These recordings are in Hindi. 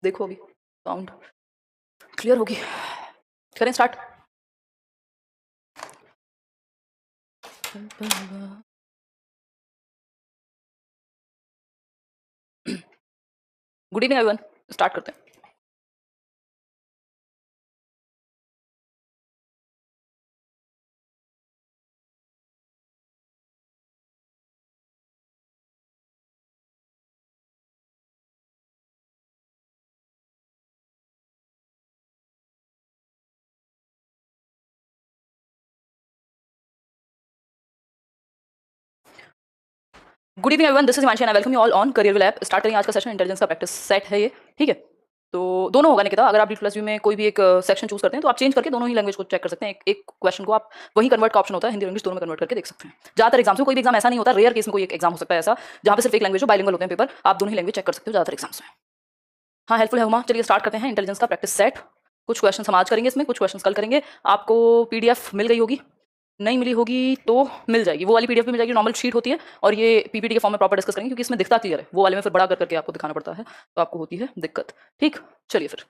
देखो अभी साउंड क्लियर होगी। करें start. Good evening everyone, start करते हैं। Good evening everyone, this is Himanshi and I welcome you all on career will app. Start करेंगे आज का सेशन। इंटेलिजेंस का प्रैक्टिस सेट है ये, ठीक है। तो दोनों होगा निकिता, अगर आप D+U में कोई भी एक सेक्शन चूज करते हैं तो आप चेंज करके दोनों ही लैंग्वेज को चेक कर सकते हैं। एक क्वेश्चन को आप वही कन्वर्ट का ऑप्शन होता है, हिंदी और इंग्लिश दोनों में कन्वर्ट करके देख सकते हैं। ज्यादातर एग्जाम्स में, कोई भी एग्जाम ऐसा नहीं होता, रेयर केस में कोई एक एग्जाम हो सकता है ऐसा जहाँ पे सिर्फ एक लैंग्वेज हो, बाइलिंगुअल होते हैं पेपर, आप दोनों ही लैंग्वेज चेक कर सकते हो ज्यादातर एग्जाम्स में। हाँ, हेल्पफुल है हुमा। चलिए स्टार्ट करते हैं इंटेलिजेंस का प्रैक्टिस सेट। कुछ क्वेश्चन हम आज करेंगे, इसमें कुछ क्वेश्चन कल करेंगे। आपको पीडीएफ मिल गई होगी, नहीं मिली होगी तो मिल जाएगी। वो वाली पीडीएफ भी मिल जाएगी, नॉर्मल शीट होती है, और ये पीपीटी के फॉर्म में प्रॉपर डिस्कस करेंगे क्योंकि इसमें दिखता क्लियर है। वो वाले में फिर बड़ा करके आपको दिखाना पड़ता है तो आपको होती है दिक्कत। ठीक, चलिए फिर।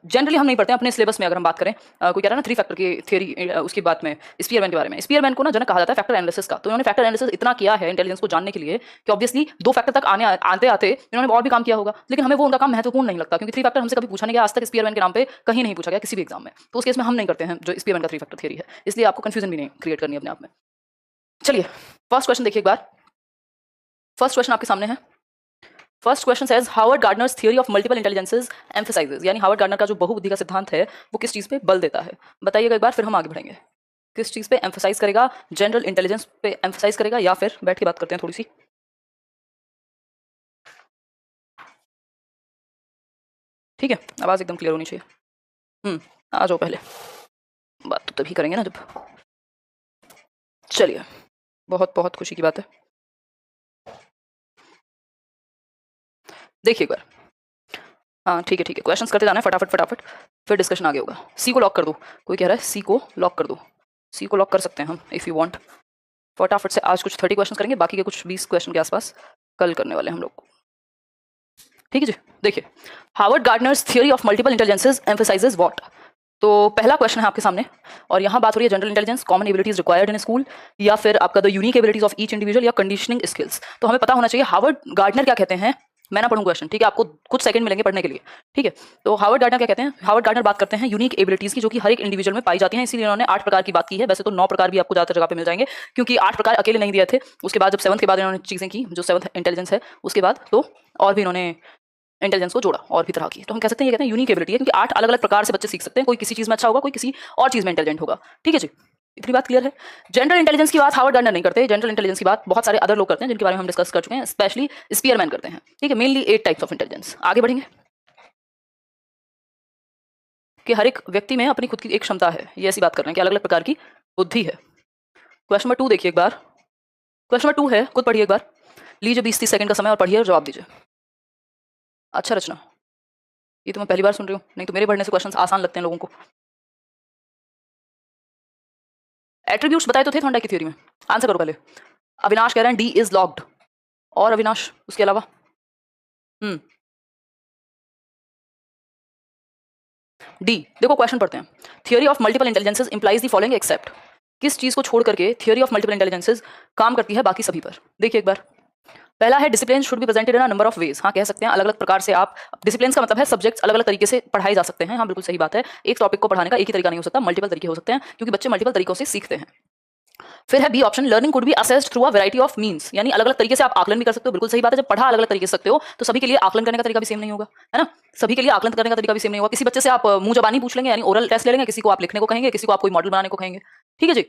जनरली हम नहीं पढ़ते हैं अपने सिलेबस में। अगर हम बात करें, कोई कह रहा है ना 3 फैक्टर की थ्योरी, उसकी बात में स्पीयरमैन के बारे में। स्पीयरमैन को ना जनक कहा जाता है फैक्टर एनालिसिस का। तो इन्होंने फैक्टर एनालिसिस इतना किया है इंटेलिजेंस को जानने के लिए कि ऑब्वियसली 2 फैक्टर तक आते आते इन्होंने और भी काम किया होगा, लेकिन हमें वो उनका काम महत्वपूर्ण नहीं लगता क्योंकि 3 फैक्टर हमसे कभी पूछा नहीं गया आज तक। स्पीयरमैन के नाम पे कहीं नहीं पूछा गया किसी भी एग्जाम में, तो उस केस में हम नहीं करते हैं जो स्पीयरमैन का 3 फैक्टर थ्योरी है। इसलिए आपको कंफ्यूजन भी नहीं क्रिएट करनी अपने आप में। चलिए फर्स्ट क्वेश्चन देखिए एक बार। फर्स्ट क्वेश्चन आपके सामने है। First question says Howard Gardner's theory of multiple intelligences emphasises, यानी हावर्ड गार्डनर का जो बहुबुद्धि का सिद्धांत है वो किस चीज पे बल देता है, बताइएगा एक बार, फिर हम आगे बढ़ेंगे। किस चीज पे एम्फसाइज करेगा? जनरल इंटेलिजेंस पे एम्फसाइज करेगा या फिर बैठ के बात करते हैं थोड़ी सी। ठीक है, आवाज एकदम क्लियर होनी चाहिए। आ जाओ, पहले बात तो तभी करेंगे ना जब। चलिए, बहुत बहुत खुशी की बात है। देखिए एक बार। हाँ ठीक है ठीक है, क्वेश्चंस करते जाना है फटाफट फटाफट, फिर डिस्कशन आगे होगा। सी को लॉक कर दो। कोई कह रहा है सी को लॉक कर दो। सी को लॉक कर सकते हैं हम इफ़ यू वांट। फटाफट से आज कुछ 30 क्वेश्चन करेंगे, बाकी के कुछ 20 क्वेश्चन के आसपास कल करने वाले हैं हम लोग। ठीक है जी। देखिए, Harvard Gardner's theory of multiple intelligences emphasises what. तो पहला क्वेश्चन है आपके सामने, और यहाँ बात हो रही है general intelligence, common abilities required in school, या फिर आपका the unique abilities of each individual, या कंडीशनिंग स्किल्स। तो हमें पता होना चाहिए हार्वर्ड गार्डनर क्या कहते हैं। मैं ना पढ़ूं क्वेश्चन, ठीक है, आपको कुछ सेकंड मिलेंगे पढ़ने के लिए। ठीक है, तो हार्वर्ड गार्डनर क्या कहते हैं? हार्वर्ड गार्डनर बात करते हैं यूनिक एबिलिटीज की जो कि हर एक इंडिविजुअल में पाई जाती हैं, इसीलिए उन्होंने 8 प्रकार की बात की है। वैसे तो 9 प्रकार भी आपको ज्यादातर जगह पे मिल जाएंगे, क्योंकि 8 प्रकार अकेले नहीं दिए थे। उसके बाद जब 7th के बाद इन्होंने चीजें की, जो 7th इंटेलिजेंस है, उसके बाद तो और भी इन्होंने इंटेलिजेंस को जोड़ा और भी तरह की। तो हम कह सकते हैं ये कहते हैं यूनिक एबिलिटी है, क्योंकि 8 अलग अलग प्रकार से बच्चे सीख सकते हैं। कोई किसी चीज में अच्छा होगा, कोई किसी और चीज में इंटेलिजेंट होगा। ठीक है जी, इतनी बात क्लियर है। जनरल इंटेलिजेंस की बात हार्वर्ड गार्डनर नहीं करते। जनरल इंटेलिजेंस की बात बहुत सारे अदर लोग करते हैं, जिनके बारे में हम डिस्कस कर चुके हैं, स्पेशली स्पीयरमैन करते हैं। ठीक है, मेनली 8 टाइप्स ऑफ इंटेलिजेंस। आगे बढ़ेंगे कि हर एक व्यक्ति में अपनी खुद की एक क्षमता है, ये ऐसी बात कर रहे हैं कि अलग अलग प्रकार की बुद्धि है। क्वेश्चन नंबर 2 देखिए एक बार। क्वेश्चन नंबर 2 है, खुद पढ़िए एक बार, लीजिए 20-30 सेकंड का समय और पढ़िए और जवाब दीजिए। अच्छा रचना, ये तो मैं पहली बार सुन रही हूँ, नहीं तो मेरे पढ़ने से क्वेश्चंस आसान लगते हैं लोगों को। एट्रीब्यूट्स बताए तो थे थॉर्नडाइक की थ्योरी में, आंसर करो पहले। अविनाश कह रहे हैं डी इज लॉक्ड, और अविनाश उसके अलावा? डी। देखो क्वेश्चन पढ़ते हैं। Theory of multiple intelligences implies the following except. किस चीज को छोड़ करके थियोरी ऑफ मल्टीपल इंटेलिजेंसेस काम करती है बाकी सभी पर? देखिए एक बार। पहला है discipline should be presented in a number of ways. हाँ, कह सकते हैं अलग अलग प्रकार से आप, डिसिप्लिन का मतलब है सब्जेक्ट्स अलग अलग तरीके से पढ़ाए जा सकते हैं। हाँ बिल्कुल सही बात है, एक टॉपिक को पढ़ाने का एक ही तरीका नहीं हो सकता, मल्टीपल तरीके हो सकते हैं, क्योंकि बच्चे मल्टीपल तरीकों से सीखते हैं। फिर है B option, learning could be assessed through a variety of means, यानी अलग अलग तरीके से आप आकलन भी कर सकते हो। बिल्कुल सही बात है, जब पढ़ा अलग अलग तरीके से सकते हो तो सभी के लिए आकलन करने का तरीका भी सेम नहीं होगा, है ना। सभी के लिए आकलन करने का तरीका भी सेम नहीं होगा। किसी बच्चे से आप मुंह जबानी पूछ लेंगे, यानी ओरल टेस्ट ले लेंगे, किसी को आप लिखने को कहेंगे, किसी को आप कोई मॉडल बनाने को कहेंगे। ठीक है जी,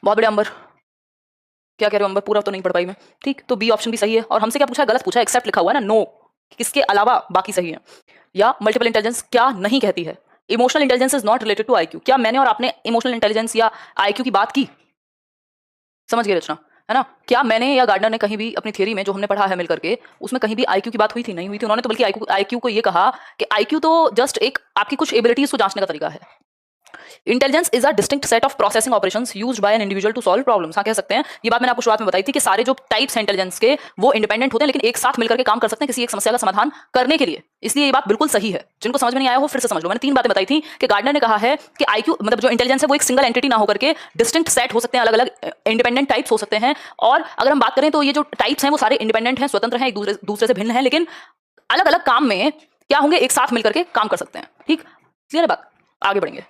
बहुत बढ़िया। अंबर क्या कह रहे हो? अंबर पूरा तो नहीं पढ़ पाई मैं। ठीक, तो बी ऑप्शन भी सही है। और हमसे क्या पूछा है? गलत पूछा है, एक्सेप्ट लिखा हुआ है ना, नो, किसके अलावा बाकी सही है। या मल्टीपल इंटेलिजेंस क्या नहीं कहती है? Emotional intelligence is not related to IQ. क्या मैंने और आपने इमोशनल इंटेलिजेंस या आईक्यू की बात की? समझ गए रचना, है ना। क्या मैंने या गार्डनर ने कहीं भी अपनी थ्योरी में जो हमने पढ़ा है मिल करके, उसमें कहीं भी आईक्यू की बात हुई थी? नहीं हुई थी। उन्होंने तो बल्कि आईक्यू को ये कहा कि आईक्यू तो जस्ट एक आपकी कुछ एबिलिटीज को जांचने का तरीका है। Intelligence is a distinct set of processing operations used by an individual to solve problems. हाँ, कह सकते हैं, ये बात मैंने आपको शुरुआत में बताई थी कि सारे जो टाइप्स हैं इंटेलिजेंस के वो इंडिपेंडेंट होते हैं, लेकिन एक साथ मिलकर के काम कर सकते हैं किसी एक समस्या का समाधान करने के लिए। इसलिए ये बात बिल्कुल सही है। जिनको समझ में नहीं आया हो फिर से समझ लो। मैंने 3 बातें बताई थी कि गार्डनर ने कहा है कि आईक्यू मतलब जो इंटेलिजेंस है वो एक सिंगल एंटिटी ना होकर के डिस्टिंक्ट सेट हो सकते हैं, अलग अलग इंडिपेंडेंट टाइप्स हो सकते हैं। और अगर हम बात करें तो ये जो टाइप्स हैं वो सारे इंडिपेंडेंट हैं, स्वतंत्र हैं, एक दूसरे से भिन्न हैं, लेकिन अलग अलग काम में क्या होंगे, एक साथ मिलकर के काम कर सकते हैं। ठीक, क्लियर है बात? आगे बढ़ेंगे।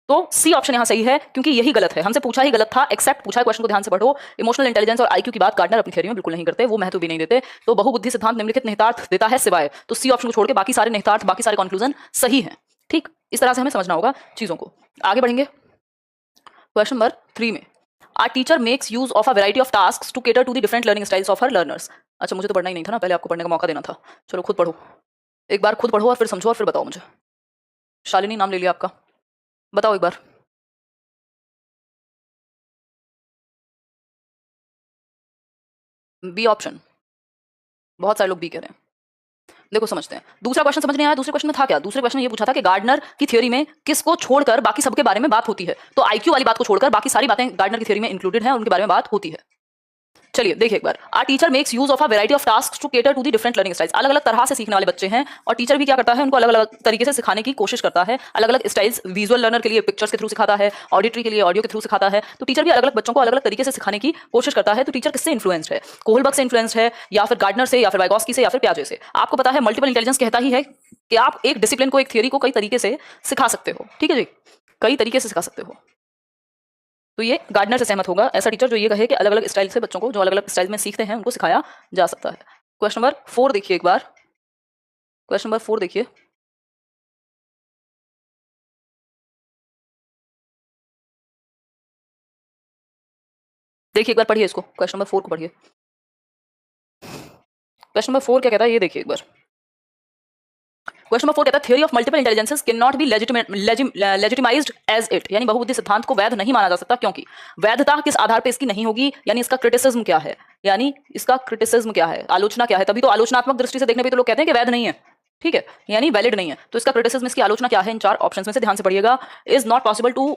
तो सी ऑप्शन यहां सही है, क्योंकि यही गलत है। हमसे पूछा ही गलत था, एक्सेप्ट पूछा है, क्वेश्चन को ध्यान से पढ़ो। इमोशनल इंटेलिजेंस और आईक्यू की बात गार्डनर अपनी थ्योरी में बिल्कुल नहीं करते, वो महत्व भी नहीं देते। तो बहुबुद्धि सिद्धांत निम्नलिखित निहितार्थ देता है सिवाय, तो सी ऑप्शन को छोड़ के बाकी सारे निहितार्थ, बाकी सारे कंक्लूजन सही हैं। ठीक, इस तरह से हमें समझना होगा चीजों को। आगे बढ़ेंगे। क्वेश्चन नंबर 3 में our teacher makes use of a variety of tasks to cater to the different learning styles of her learners. अच्छा, मुझे तो पढ़ना ही नहीं था ना, पहले आपको पढ़ने का मौका देना था। चलो खुद पढ़ो, एक बार खुद पढ़ो और फिर समझो और फिर बताओ मुझे। शालिनी नाम ले लिया आपका, बताओ एक बार। बी ऑप्शन, बहुत सारे लोग बी कह रहे हैं। देखो समझते हैं। दूसरा क्वेश्चन समझ नहीं आया, दूसरे क्वेश्चन में था क्या? दूसरे क्वेश्चन ये पूछा था कि गार्डनर की थ्योरी में किसको छोड़कर बाकी सबके बारे में बात होती है। तो आईक्यू वाली बात को छोड़कर बाकी सारी बातें गार्डनर की थ्योरी में इंक्लूडेड हैं और उनके बारे में बात होती है। चलिए देखिए एक बार। Are teacher makes use of a variety of tasks to cater to the different learning styles. अलग अलग तरह से सीखने वाले बच्चे हैं और टीचर भी क्या करता है, उनको अलग अलग तरीके से सिखाने की कोशिश करता है। अलग अलग स्टाइल्स, विजुअल लर्नर के लिए पिक्चर्स के थ्रू सिखाता है, ऑडिटरी के लिए ऑडियो के थ्रू सिखाता है। तो टीचर भी अलग अलग बच्चों को अलग अलग तरीके से सिखाने की कोशिश करता है। तो टीचर किससे इन्फ्लुएंस्ड है? कोहलबर्ग से इन्फ्लुएंस्ड है, या फिर गार्डनर से, या फिर वाइगॉस्की से, या फिर पियाजे से? आपको पता है मल्टीपल इंटेलिजेंस कहता ही है कि आप एक डिसिप्लिन को, एक थ्योरी को कई तरीके से सिखा सकते हो। ठीक है जी, कई तरीके से सिखा सकते हो। तो ये गार्डनर से सहमत होगा ऐसा टीचर जो ये कहे कि अलग अलग स्टाइल से बच्चों को, जो अलग अलग स्टाइल में सीखते हैं, उनको सिखाया जा सकता है। क्वेश्चन नंबर 4 देखिए एक बार। क्वेश्चन नंबर 4 देखिए। देखिए एक बार पढ़िए इसको, क्वेश्चन नंबर 4 को पढ़िए। क्वेश्चन नंबर 4 क्या कहता है ये देखिए एक बार। क्वेश्चन नंबर 4 कहता है theory of multiple intelligences can not be legitimised as it, यानी बहुबुद्धि सिद्धांत को वैध नहीं माना जा सकता, क्योंकि वैधता किस आधार पे इसकी नहीं होगी, यानी इसका क्रिटिसिज्म क्या है, यानी इसका क्रिटिसिज्म क्या है, आलोचना क्या है। तभी तो आलोचनात्मक दृष्टि से देखने पे तो लोग कहते हैं कि वैध नहीं है। ठीक है, यानी वैलिड नहीं है। तो इसका क्रिटिसिज्म, इसकी आलोचना क्या है, इन 4 ऑप्शंस में से ध्यान से पढ़िएगा। Is not possible to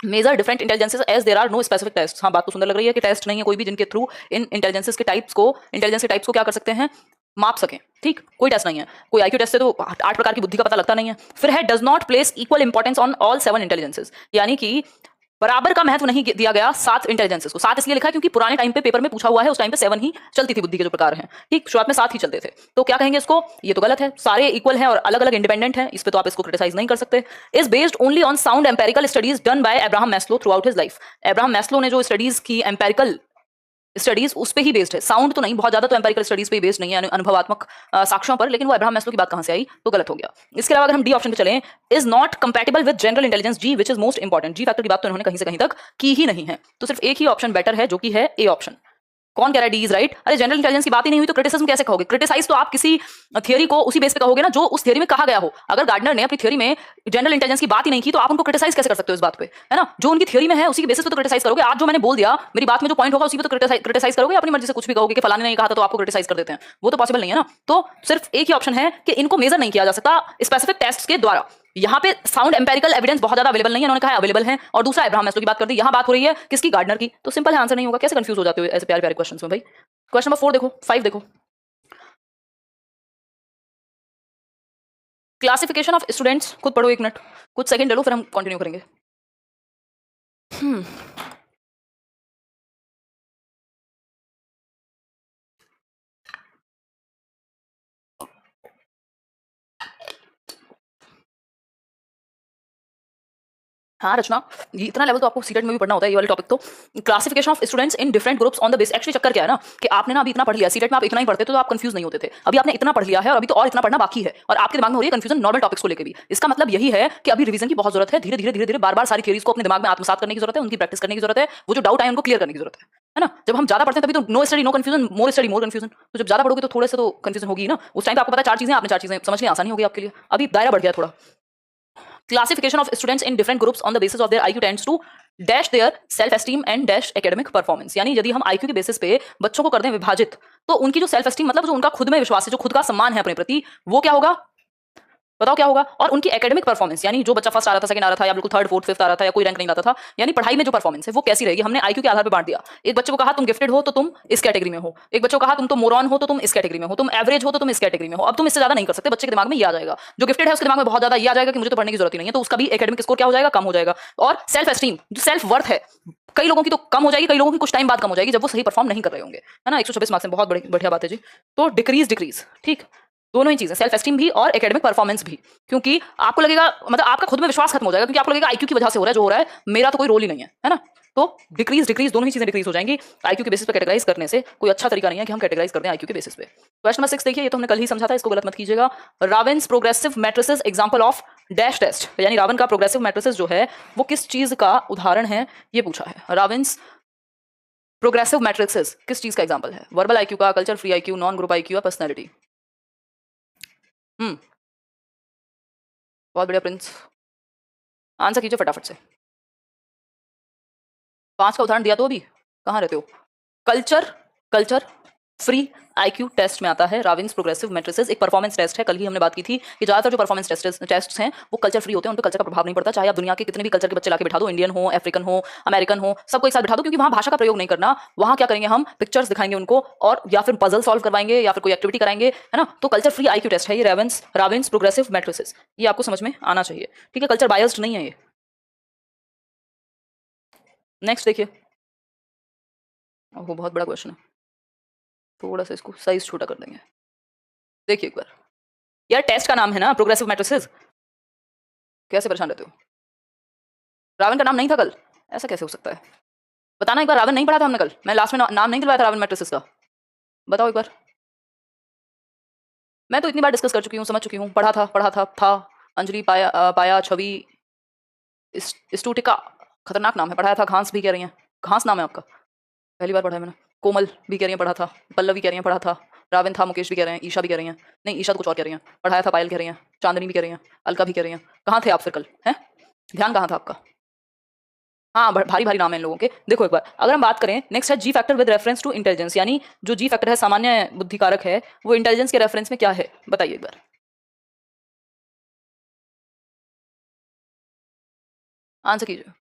measure different intelligences as there are no specific test. हाँ, बात तो सुंदर लग रही है कि टेस्ट नहीं है कोई भी जिनके थ्रू इन इंटेलिजेंसेस के टाइप्स को क्या कर सकते हैं, माप सकें। ठीक, कोई टेस्ट नहीं है। कोई आईक्यू टेस्ट से तो 8 प्रकार की बुद्धि का पता लगता नहीं है। फिर है does not place equal importance on all 7 intelligences, यानी कि बराबर का महत्व नहीं दिया गया 7 इंटेलिजेंसेस को। 7 इसलिए लिखा है क्योंकि पुराने टाइम पे पेपर में पूछा हुआ है, उस टाइम पे 7 ही चलती थी बुद्धि के जो प्रकार हैं। ठीक, शुरुआत में 7 ही चलते थे। तो क्या कहेंगे इसको, ये तो गलत है, सारे इक्वल हैं और अलग अलग इंडिपेंडेंट हैं, इस पे तो आप इसको क्रिटिसाइज नहीं कर सकते। Is based only on sound empirical studies done by Abraham Maslow through out his life. Abraham Maslow ने जो स्टडीज की, एम्पेरिकल स्टडीज, उस पे ही बेस्ड है, साउंड तो नहीं, बहुत ज्यादा तो एम्पेरिकल स्टडीज पे ही बेस्ड नहीं है, अनुभवात्मक साक्ष्यों पर, लेकिन वो अब्राहम मैस्लो की बात कहां से आई, तो गलत हो गया। इसके अलावा अगर हम डी ऑप्शन पे चलें, is not compatible with general intelligence G which is most important. G factor की बात तो इन्होंने कहीं से कहीं तक की ही नहीं है, तो सिर्फ एक ही ऑप्शन बेटर है, जो कि है ए ऑप्शन। कौन कह रहा है डी इज राइट? अरे जनरल इंटेलिजेंस की बात ही नहीं हुई तो क्रिटिसिज्म कैसे कहोगे? क्रिटिसाइज तो आप किसी थ्योरी को उसी बेस पे कहोगे ना जो उस थ्योरी में कहा गया हो। अगर गार्डनर ने अपनी थ्योरी में जनरल इंटेलिजेंस की बात ही नहीं की तो आप उनको क्रिटिसाइज कैसे कर सकते हो इस बात पे, है ना? जो उनकी थ्योरी में है उसी के बेसिस पे तो क्रिटिसाइज करोगे। आज जो मैंने बोल दिया, मेरी बात में जो पॉइंट होगा उसी पे तो क्रिटिसाइज करोगे, अपनी मर्जी से कुछ भी कहोगे कि फलाने ने कहा था तो आपको क्रिटिसाइज कर देते हैं, वो तो पॉसिबल नहीं है ना। तो सिर्फ एक ही ऑप्शन है कि इनको मेजर नहीं किया जा सकता स्पेसिफिक टेस्ट के द्वारा। यहाँ पे साउंड एम्पेरिकल एविडेंस बहुत ज्यादा अवेलेबल नहीं है, उन्होंने कहा अवेलेबल है। और दूसरा अब्राहम मैस्लो की बात कर दी, यहाँ बात हो रही है किसकी, गार्डनर की। तो सिंपल है, आंसर नहीं होगा। कैसे कंफ्यूज हो जाते हो ऐसे प्यारे प्यारे क्वेश्चंस में भाई। क्वेश्चन नंबर 4 देखो, 5 देखो। क्लासिफिकेशन ऑफ स्टूडेंट्स, खुद पढ़ो, 1 मिनट, कुछ सेकंड ले लो, फिर हम कंटिन्यू करेंगे। हाँ रचना, ये इतना लेवल तो आपको सीटेट में भी पढ़ना होता है, ये वाले टॉपिक तो। Classification of students in different groups on the base. Actually चक्कर क्या है ना कि आपने ना अभी इतना पढ़ लिया, सीटेट में आप इतना ही पढ़ते तो आप कंफ्यूज नहीं होते थे। अभी आपने इतना पढ़ लिया है और अभी तो और इतना पढ़ना बाकी है, और आपके दिमाग में हो रही है कंफ्यूजन नॉर्मल टॉपिक्स को लेकर भी। इसका मतलब यही है कि अभी रिवीजन की बहुत जरूरत है। धीरे धीरे बार बार सारी थ्योरीज को अपने दिमाग में आत्मसात करने की जरूरत है, उनकी प्रैक्टिस करने की जरूरत है, वो जो डाउट है उनको क्लियर करने की जरूरत है ना। जब हम ज्यादा पढ़ते हैं तभी तो no study no confusion, more study more confusion. तो जब ज्यादा पढ़ोगे तो थोड़े से तो कंफ्यूजन होगी ना। उस टाइम पे आपको पता है 4 चीजें, आपने 4 चीजें समझनी आसानी होगी आपके लिए, अभी दायरा बढ़ गया थोड़ा। Classification of students in different groups on the basis of their IQ tends to dash their self esteem and dash academic performance। यानी यदि हम IQ के बेसिस पे बच्चों को कर दें विभाजित, तो उनकी जो सेल्फ एस्टीम मतलब जो उनका खुद में विश्वास है, जो खुद का सम्मान है अपने प्रति, वो क्या होगा, बताओ क्या होगा। और उनकी एकेडमिक परफॉर्मेंस, यानी जो बच्चा फर्स्ट आ रहा था, सेकंड आ रहा था, या बिल्कुल थर्ड फोर्थ फिफ्थ आ रहा था, या कोई रैंक नहीं लाता था, यानी पढ़ाई में जो परफॉर्मेंस है वो कैसी रहेगी, हमने आईक्यू के आधार पर बांट दिया। एक बच्चे को कहा तुम गिफ्टेड हो तो तुम इस कैटेगरी में हो, एक बच्चे को कहा तुम तो मोरॉन हो तो तुम इस कैटेगरी में हो, तुम एवरेज हो तो तुम इस कैटेगरी में हो। अब तुम इससे ज्यादा नहीं कर सकते, बच्चे के दिमाग में ये आ जाएगा। जो गिफ्टेड है उसके दिमाग में बहुत ज्यादा ये आ जाएगा कि मुझे तो पढ़ने की जरूरत ही नहीं है, तो उसका भी एकेडमिक स्कोर क्या हो जाएगा, कम हो जाएगा। और सेल्फ एस्टीम, जो सेल्फ वर्थ है, कई लोगों की तो कम हो जाएगी, कई लोगों की कुछ टाइम बाद कम हो जाएगी जब वो सही परफॉर्म नहीं कर रहे होंगे, है ना। 126 मार्क्स में बहुत बढ़िया बात है जी। तो डिक्रीज, ठीक, दोनों ही चीजें, सेल्फ एस्टीम भी और एकेडमिक परफॉर्मेंस भी। क्योंकि आपको लगेगा, मतलब आपका खुद में विश्वास खत्म हो जाएगा, क्योंकि आपको लगेगा आईक्यू की वजह से हो रहा है जो हो रहा है, मेरा तो कोई रोल ही नहीं है ना। तो डिक्रीज दोनों ही चीजें डिक्रीज हो जाएंगी। आईक्यू के बेसिस पे कैटेगराइज करने से कोई अच्छा तरीका नहीं है कि हम कैटेगराइज कर दें आईक्यू के बेसिस पे। क्वेश्चन नंबर 6 देखिए, ये तो हमने कल ही समझा था, इसको गलत मत कीजिएगा। Raven's progressive matrices example of dash test, यानी रावन का प्रोग्रेसिव मैट्रिसेस जो है वो किस चीज का उदाहरण है, ये पूछा है। रावेन्स प्रोग्रेसिव मैट्रिसेस किस चीज का एग्जांपल है, वर्बल आईक्यू का, culture free IQ, non group IQ या पर्सनैलिटी। बहुत बढ़िया प्रिंस, आंसर कीजिए फटाफट से। 5 का उदाहरण दिया तो अभी कहाँ रहते हो। कल्चर फ्री आईक्यू टेस्ट में आता है राविन्स प्रोग्रेसिव मैट्रिसेस, एक परफॉर्मेंस टेस्ट है। कल ही हमने बात की थी कि ज्यादातर जो परफॉर्मेंस टेस्ट्स हैं वो कल्चर फ्री होते हैं, उन पर कल्चर का प्रभाव नहीं पड़ता। चाहे आप दुनिया के कितने भी कल्चर के बच्चे लाके बिठा दो, इंडियन हो, अफ्रीकन हो, अमेरिकन हो, सबको एक साथ बिठा दो, क्योंकि वहाँ भाषा का प्रयोग नहीं करना। वहाँ क्या करेंगे, हम पिक्चर्स दिखाएंगे उनको, और या फिर पजल सॉल्व करवाएंगे, या फिर कोई एक्टिविटी कराएंगे, है ना। तो कल्चर फ्री आईक्यू टेस्ट है ये राविन्स प्रोग्रेसिव मैट्रिसेस, ये आपको समझ में आना चाहिए, ठीक है। कल्चर बायस्ड नहीं है ये। नेक्स्ट देखिए, वो बहुत बड़ा क्वेश्चन है, थोड़ा सा इसको साइज छोटा कर देंगे। देखिए एक बार, यार टेस्ट का नाम है ना प्रोग्रेसिव मैट्रिसेस, कैसे परेशान रहते हो। रावण का नाम नहीं था कल, ऐसा कैसे हो सकता है, बताना एक बार। रावण नहीं पढ़ा था हमने कल, मैं लास्ट में नाम नहीं दिलवाया था रावण मैट्रिसेस का, बताओ एक बार। मैं तो इतनी बार डिस्कस कर चुकी हूँ, समझ चुकी हूँ, पढ़ा था अंजलि, पाया, छवि, स्टूटिका, खतरनाक नाम है, पढ़ाया था। घास भी कह रही हैं, घास नाम है आपका, पहली बार पढ़ा है मैंने। कोमल भी कह रही हैं पढ़ा था, पल्लवी कह रही हैं पढ़ा था, राविन था, मुकेश भी कह रहे हैं, ईशा भी कह रही हैं, नहीं ईशा तो कुछ और कह रही हैं, पढ़ाया था, पायल कह रही हैं, चांदनी भी कह रही हैं, अलका भी कह रही हैं। कहाँ थे आप फिर कल, हैं, ध्यान कहाँ था आपका। हाँ, भारी भारी नाम है इन लोगों के। देखो एक बार, अगर हम बात करें, नेक्स्ट है G factor with reference to intelligence, यानी जो जी फैक्टर है, सामान्य बुद्धिकारक है, वो इंटेलिजेंस के रेफरेंस में क्या है, बताइए एक बार। आंसर कीजिए।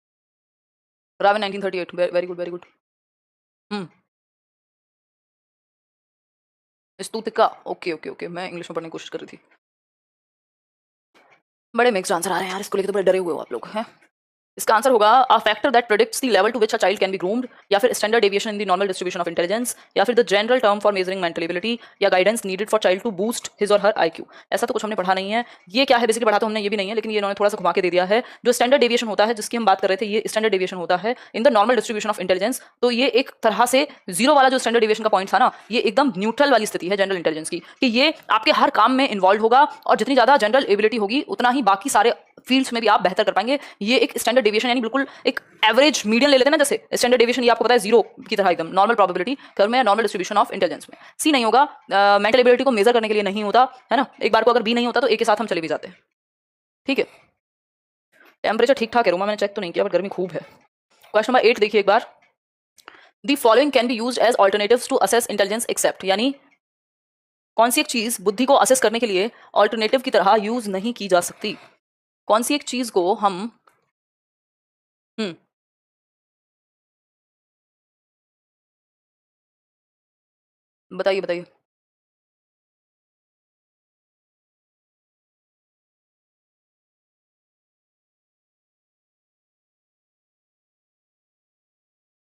Raven 1938, very good very good. Stutika, okay okay okay, मैं इंग्लिश में पढ़ने की कोशिश कर रही थी। बड़े मिक्स्ड आंसर आ रहे हैं यार, इसको लेकर तो बड़े डरे हुए हो आप लोग, हैं। इसका आंसर होगा a factor that predicts the level to which a child can be groomed, या फिर standard deviation in the normal distribution of intelligence, या फिर the general term for measuring mental ability, या guidance needed for child to boost his or her IQ. ऐसा तो कुछ हमने पढ़ा नहीं है, ये क्या है बेसिकली, पढ़ा तो हमने ये भी नहीं है, लेकिन ये इन्होंने थोड़ा सा घुमा के दे दिया है। जो स्टैंडर्ड डेविएशन होता है, जिसकी हम बात कर रहे थे, ये स्टैंडर्ड डेविएशन होता है इन the normal distribution of intelligence. तो ये एक तरह से जीरो वाला जो स्टैंडर्ड डेविएशन का पॉइंट था ना, ये एकदम न्यूट्रल वाली स्थिति है जनरल इंटेलिजेंस की, कि ये आपके हर काम में इन्वॉल्व होगा, और जितनी ज्यादा जनरल एबिलिटी होगी उतना ही बाकी सारे फील्ड्स में भी आप बेहतर कर पाएंगे। ये एक स्टैंडर्ड डेविएशन, यानी बिल्कुल एक एवरेज मीडियन ले लेते हैं ना, जैसे स्टैंडर्ड डेविएशन, ये आपको पता है जीरो की तरह एकदम नॉर्मल प्रोबेबिलिटी कर में, नॉर्मल डिस्ट्रीब्यूशन ऑफ इंटेलिजेंस में। सी नहीं होगा, मेंटल एबिलिटी को मेजर करने के लिए नहीं होता है ना। एक बार को अगर बी नहीं होता तो ए के साथ हम चले भी जाते हैं, ठीक है। टेम्परेचर ठीक ठाक है रूमा, मैंने चेक तो नहीं किया, बट गर्मी खूब है। क्वेश्चन नंबर 8 देखिए एक बार, the following can be used as alternatives to assess intelligence except, यानी कौन सी एक चीज बुद्धि को असेस करने के लिए ऑल्टरनेटिव की तरह यूज नहीं की जा सकती, कौन सी एक चीज को हम बताइए बताइए।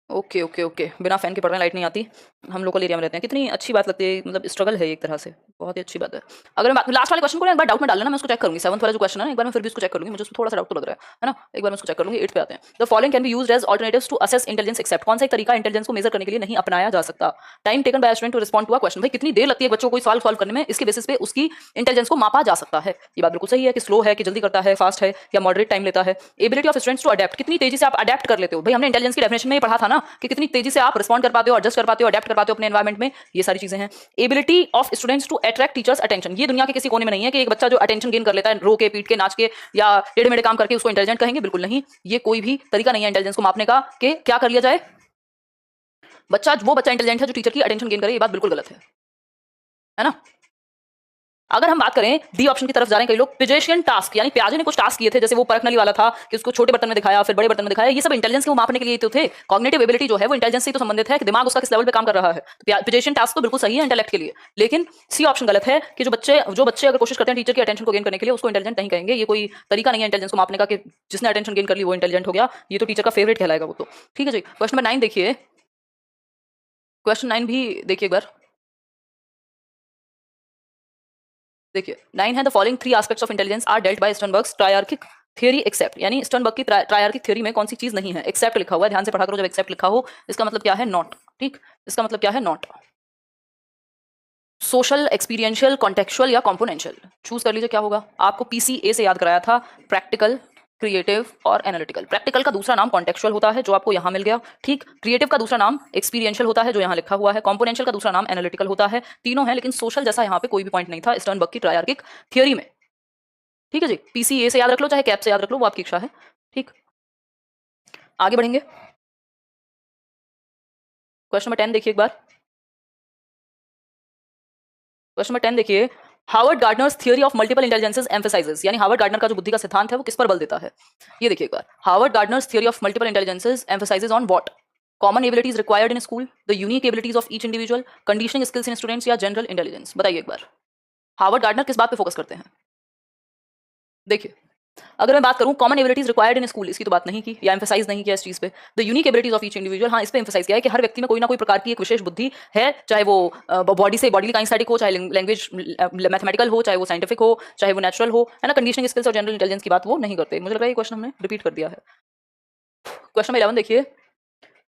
ओके ओके ओके, बिना फैन के पढ़ रहे हैं, लाइट नहीं आती, हम लोकल एरिया में रहते हैं, कितनी अच्छी बात लगती है, मतलब स्ट्रगल है एक तरह से, बहुत ही अच्छी बात है। अगर मैं लास्ट वाले क्वेश्चन को एक बार डाउट में डाल लेना, मैं उसको चेक करूंगी, 7th वाला जो क्वेश्चन है, एक बार मैं फिर भी उसको चेक करूंगी, मुझे उसमें थोड़ा सा डाउट तो लग रहा है ना, एक बार मैं उसको चेक करूंगी। 8 पे आते हैं, the following can be used as alternatives to assess intelligence except, कौन सा एक तरीका इंटेलिजेंस को मेजर करने के लिए नहीं अपनाया जा सकता। Time taken by student to respond to a question, भाई कितनी देर लगती है बच्चों को सॉल्व करने में, इसके बेसिस पे उसकी इंटेलिजेंस को मापा जा सकता है। ये बात बिल्कुल सही है कि स्लो है, कि जल्दी करता है, फास्ट है, या मॉडरेट टाइम लेता है। Ability of students to adapt, कितनी तेजी से आप अडेप्ट कर लेते हो, भाई हमने इंटेलिजेंस की डेफिनेशन में ही पढ़ा था ना, कि कितनी तेजी से आप रिस्पॉन्ड कर पाते हो, एडजस्ट कर पाते हो, अडेप्ट कर पाते हो अपने एनवायरमेंट में, ये सारी चीजें हैं। Ability of students to attract teacher's attention, ये दुनिया के किसी कोने में नहीं है कि एक बच्चा जो अटेंशन गेन कर लेता है रो के, पीट के, नाच के, या टेढ़े मेढ़े काम करके उसको इंटेलिजेंट कहेंगे, बिल्कुल नहीं। ये कोई भी तरीका नहीं है इंटेलिजेंस को मापने का, कि क्या कर लिया जाए, वो बच्चा इंटेलिजेंट है जो टीचर की अटेंशन गेन करे, ये बात बिल्कुल गलत है ना। अगर हम बात करें डी ऑप्शन की तरफ जा रहे हैं कई लोग, पिजेशियन टास्क, यानी प्याजे ने कुछ टास्क किए थे, जैसे वो परख नली वाला था कि उसको छोटे बर्तन में दिखाया फिर बड़े बर्तन में दिखाया, ये सब इंटेलिजेंस को मापने के लिए तो थे। कॉग्निटिव एबिलिटी जो है वो इंटेलिजेंस से तो संबंधित है कि दिमाग उसका किस लेवल पे काम कर रहा है। तो पिजेशियन टास्क तो बिल्कुल सही है इंटेलेक्ट के लिए, लेकिन सी ऑप्शन गलत है कि जो बच्चे अगर कोशिश करते हैं टीचर की अटेंशन को गेन करने के लिए, उसको इंटेलिजेंट नहीं कहेंगे। ये कोई तरीका नहीं है इंटेलिजेंस को मापने का कि जिसने अटेंशन गेन कर ली वो इंटेलिजेंट हो गया, ये तो टीचर का फेवरेट कहलाएगा वो तो। ठीक है जी, क्वेश्चन नंबर 9 देखिए, क्वेश्चन 9 भी देखिए एक बार, देखिए 9 है, the following 3 aspects of intelligence are dealt by Sternberg's triarchic theory except, यानी स्टर्नबर्ग की ट्रायर्किक थ्योरी में कौन सी चीज नहीं है, एक्सेप्ट लिखा हुआ है, ध्यान से पढ़ा करो, जब एक्सेप्ट लिखा हो इसका मतलब क्या है, नॉट। ठीक, इसका मतलब क्या है, नॉट। सोशल, एक्सपीरियंशियल, कॉन्टेक्चुअल या कॉम्पोनेंशियल, चूज कर लीजिए क्या होगा। आपको पीसीए से याद कराया था, प्रैक्टिकल, क्रिएटिव और एनालिटिकल। प्रैक्टिकल का दूसरा नाम कॉन्टेक्चुअल होता है जो आपको यहाँ मिल गया, ठीक। क्रिएटिव का दूसरा नाम एक्सपीरियंशियल होता है जो यहाँ लिखा हुआ है। कॉम्पोनेंशियल का दूसरा नाम एनालिटिकल होता है। तीनों है, लेकिन सोशल जैसा यहाँ पे कोई भी पॉइंट नहीं था स्टर्नबर्ग की ट्रायर्किक थ्योरी में। ठीक है जी, पीसीए से याद रख लो चाहे कैप से याद रख लो, वो आपकी इच्छा है। ठीक, आगे बढ़ेंगे। क्वेश्चन नंबर 10 देखिए एक बार, क्वेश्चन नंबर 10 देखिए, Harvard Gardner's theory of multiple intelligences emphasises, यानी हार्वर्ड गार्डनर का जो बुद्धि का सिद्धांत है वो किस पर बल देता है। ये देखिए एक बार, Howard Gardner's theory of multiple intelligences emphasises on what, common abilities required in school, the unique abilities of each individual, conditioning skills in students या जनरल इंटेलिजेंस। बताइए एक बार, हार्वर्ड गार्डनर किस बात पे फोकस करते हैं। देखिए, अगर मैं बात करूं common abilities required in school, इसकी तो बात नहीं की या एम्फसाइज नहीं किया इस चीज पे। The unique abilities of each individual, हाँ इस पे एम्फसाइज किया है कि हर व्यक्ति में कोई ना कोई प्रकार की एक विशेष बुद्धि है, चाहे वो बॉडी से बॉडी काइनेस्थेटिक हो, चाहे लैंग्वेज मैथमेटिकल हो, चाहे वो साइंटिफिक हो, चाहे वो नेचुरल हो, है ना। कंडीशनिंग स्किल्स और जनरल इंटेलिजेंस की बात वो नहीं करते। मुझे लग रहा है ये क्वेश्चन हमने रिपीट कर दिया है। क्वेश्चन नंबर 11 देखिए,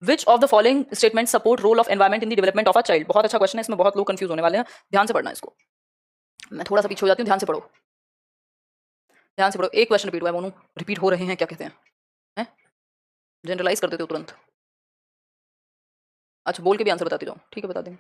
which of the following statement support role of environment in the development of a child. बहुत अच्छा क्वेश्चन है, इसमें बहुत लोग कंफ्यूज होने वाले हैं, ध्यान से पढ़ना इसको। मैं थोड़ा सा पीछे हो जाती हूँ, ध्यान से पढ़ो, ध्यान से पढ़ो। एक क्वेश्चन रिपीट हुआ है, मोनू रिपीट हो रहे हैं, क्या कहते हैं, जनरलाइज कर देते हो तुरंत। अच्छा, बोल के भी आंसर बताती जाओ, ठीक है बता देंगे।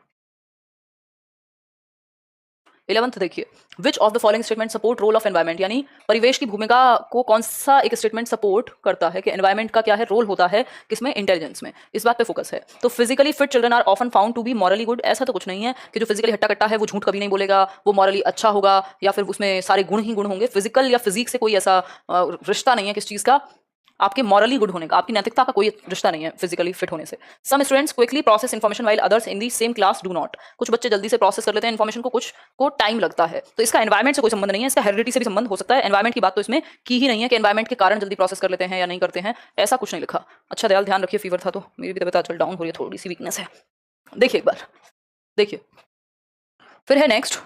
11th देखिए, which of the following statement support role of environment, यानी परिवेश की भूमिका को कौन सा एक स्टेटमेंट सपोर्ट करता है कि एनवायरमेंट का क्या है रोल होता है किसमें, इंटेलिजेंस में। इस बात पे फोकस है। तो physically fit children are often found to be morally good, ऐसा तो कुछ नहीं है कि जो फिजिकली हट्टा कट्टा है वो झूठ कभी नहीं बोलेगा, वो मॉरली अच्छा होगा, या फिर उसमें सारे गुण ही गुण होंगे। फिजिकल या फिजिक से कोई ऐसा रिश्ता नहीं है किस चीज का, आपके मॉरली गुड होने का, आपकी नैतिकता का कोई रिश्ता नहीं है फिजिकली फिट होने से। Some students quickly process information while others in the same class do not, कुछ बच्चे जल्दी से प्रोसेस कर लेते हैं इन्फॉर्मेशन को, कुछ को टाइम लगता है। तो इसका एनवायरमेंट से कोई संबंध नहीं है, इसका हेरिडिटी से भी संबंध हो सकता है। एनवायरमेंट की बात तो इसमें की ही नहीं है कि एनवायरमेंट के कारण जल्दी प्रोसेस कर लेते हैं या नहीं करते हैं, ऐसा कुछ नहीं लिखा। अच्छा दयाल ध्यान रखिए, फीवर था तो मेरी भी तबियत आजकल डाउन हो रही है, थोड़ी सी वीकनेस है। देखिए एक बार, देखिए फिर है next,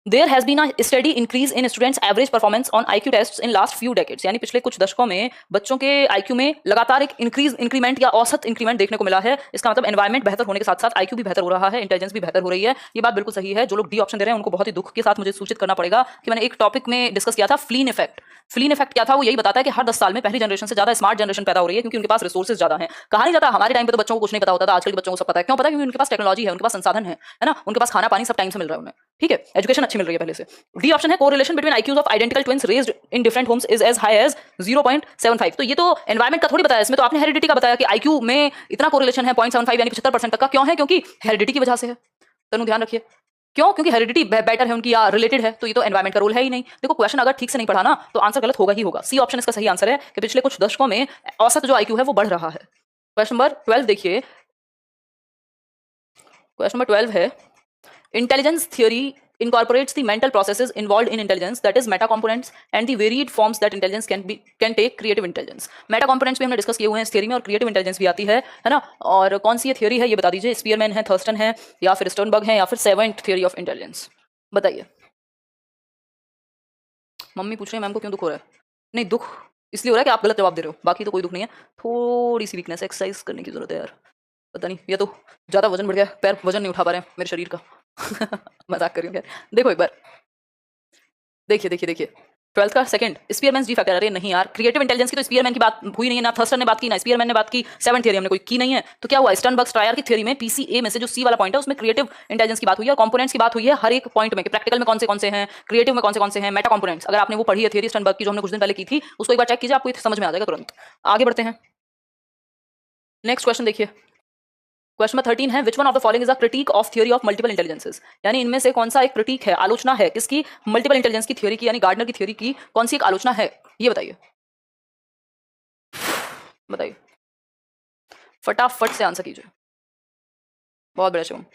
There has been a steady increase in students' average performance on IQ tests in last few decades, यानी पिछले कुछ दशकों में बच्चों के IQ में लगातार एक इंक्रीमेंट या औसत इंक्रीमेंट देखने को मिला है। इसका मतलब एनवायरमेंट बेहतर होने के साथ साथ IQ भी बेहतर हो रहा है, इंटेलिजेंस भी बेहतर हो रही है। ये बात बिल्कुल सही है। जो लोग डी ऑप्शन दे रहे हैं उनको बहुत ही दुख के साथ मुझे सूचित करना पड़ेगा कि मैंने एक टॉपिक में डिस्कस किया था, फ्लीन इफेक्ट। फ्लीन इफेक्ट क्या था, वो यही बताता है कि हर 10 साल में पहली जनरेशन से ज्यादा स्मार्ट जनरेशन पैदा हो रही है, क्योंकि उनके पास रिसोर्सेज ज्यादा हैं। कहा नहीं जाता हमारे टाइम पे तो बच्चों को कुछ नहीं पता होता था, आजकल के बच्चों को सब पता है। क्यों पता है? क्योंकि उनके पास टेक्नोलॉजी है, उनके पास संसाधन है ना, उनके पास खाना पानी सब टाइम से मिल रहा है उन्हें। ठीक है, एजुकेशन अच्छी मिल रही है पहले से। डी ऑप्शन है, correlation between IQs of identical twins raised in different homes is as high as 0.75। तो ये तो एनवायरमेंट का थोड़ी बताया, इसमें तो आपने हेरिडिटी का बताया कि आईक्यू में इतना कोरिलेशन है 0.75 यानी 75% तक का। क्यों है? क्योंकि हेरिडिटी की वजह से है। तनु ध्यान रखिए, क्यों? क्योंकि हेरिडिटी बेटर है उनकी या रिलेटेड है, तो ये तो एनवायरमेंट का रोल है ही नहीं। देखो क्वेश्चन अगर ठीक से नहीं पढ़ा ना तो आंसर गलत होगा ही होगा। सी ऑप्शन इसका सही आंसर है कि पिछले कुछ दशकों में औसत जो आईक्यू है वो बढ़ रहा है। क्वेश्चन नंबर 12 देखिए, क्वेश्चन नंबर 12 है, intelligence theory incorporates the mental processes involved in intelligence, that is meta components and the varied forms that intelligence can take, creative intelligence। meta components भी हमने डिस्कस किए हुए हैं इस थियरी में, और क्रिएटिव इंटेलिजेंस भी आती है ना। और कौन सी ये थियरी है ये बता दीजिए, स्पीयरमैन है, थर्स्टन है, या फिर स्टर्नबर्ग है, या फिर सेवेंथ थियरी ऑफ इंटेलिजेंस, बताइए। मम्मी पूछ रहे हैं मैम को क्यों दुख हो रहा है। नहीं, दुख इसलिए हो रहा है कि आप गलत जवाब दे रहे हो, बाकी तो कोई दुख नहीं है। थोड़ी सी वीकनेस है, एक्सरसाइज करने की जरूरत है यार। पता नहीं, या तो ज्यादा वजन बढ़ गया, पैर वजन नहीं उठा पा रहे हैं मेरे शरीर का। मजाक कर रही हूँ यार। देखो एक बार, देखिए देखिए देखिए, 12th का सेकंड, स्पीयरमैन डी फैक्टर। अरे नहीं यार, क्रिएटिव इंटेलिजेंस की तो स्पीयरमैन की बात हुई नहीं है, ना थर्स्टन ने बात की, ना स्पीयरमैन ने बात की, सेवंथ थियरी हमने कोई की नहीं है। तो क्या हुआ, स्टर्नबर्ग ट्रायर की थ्योरी में पीसीए में से जो सी वाला पॉइंट है उसमें क्रिएटिव इंटेलिजेंस की बात हुई है, और कंपोनेंट्स की बात हुई है हर एक पॉइंट में कि प्रैक्टिकल में कौन से हैं, क्रिएटिव में कौन से हैं, मेटा कंपोनेंट्स। अगर आपने वो पढ़ी है थ्योरी स्टर्नबर्ग की जो हमने कुछ दिन पहले की थी, उसको एक बार चेक कीजिए, आपको समझ में आ जाएगा तुरंत। आगे बढ़ते हैं, नेक्स्ट क्वेश्चन देखिए, क्वेश्चन नंबर 13 है which one of the following is a critic of theory of multiple intelligences, यानी इनमें से कौन सा एक क्रिटिक है, आलोचना है किसकी, मल्टीपल इंटेलिजेंस की थ्योरी की, यानी गार्डनर की थ्योरी की कौन सी एक आलोचना है, ये बताइए, बताइए फटाफट से आंसर कीजिए। बहुत बढ़िया Shubham.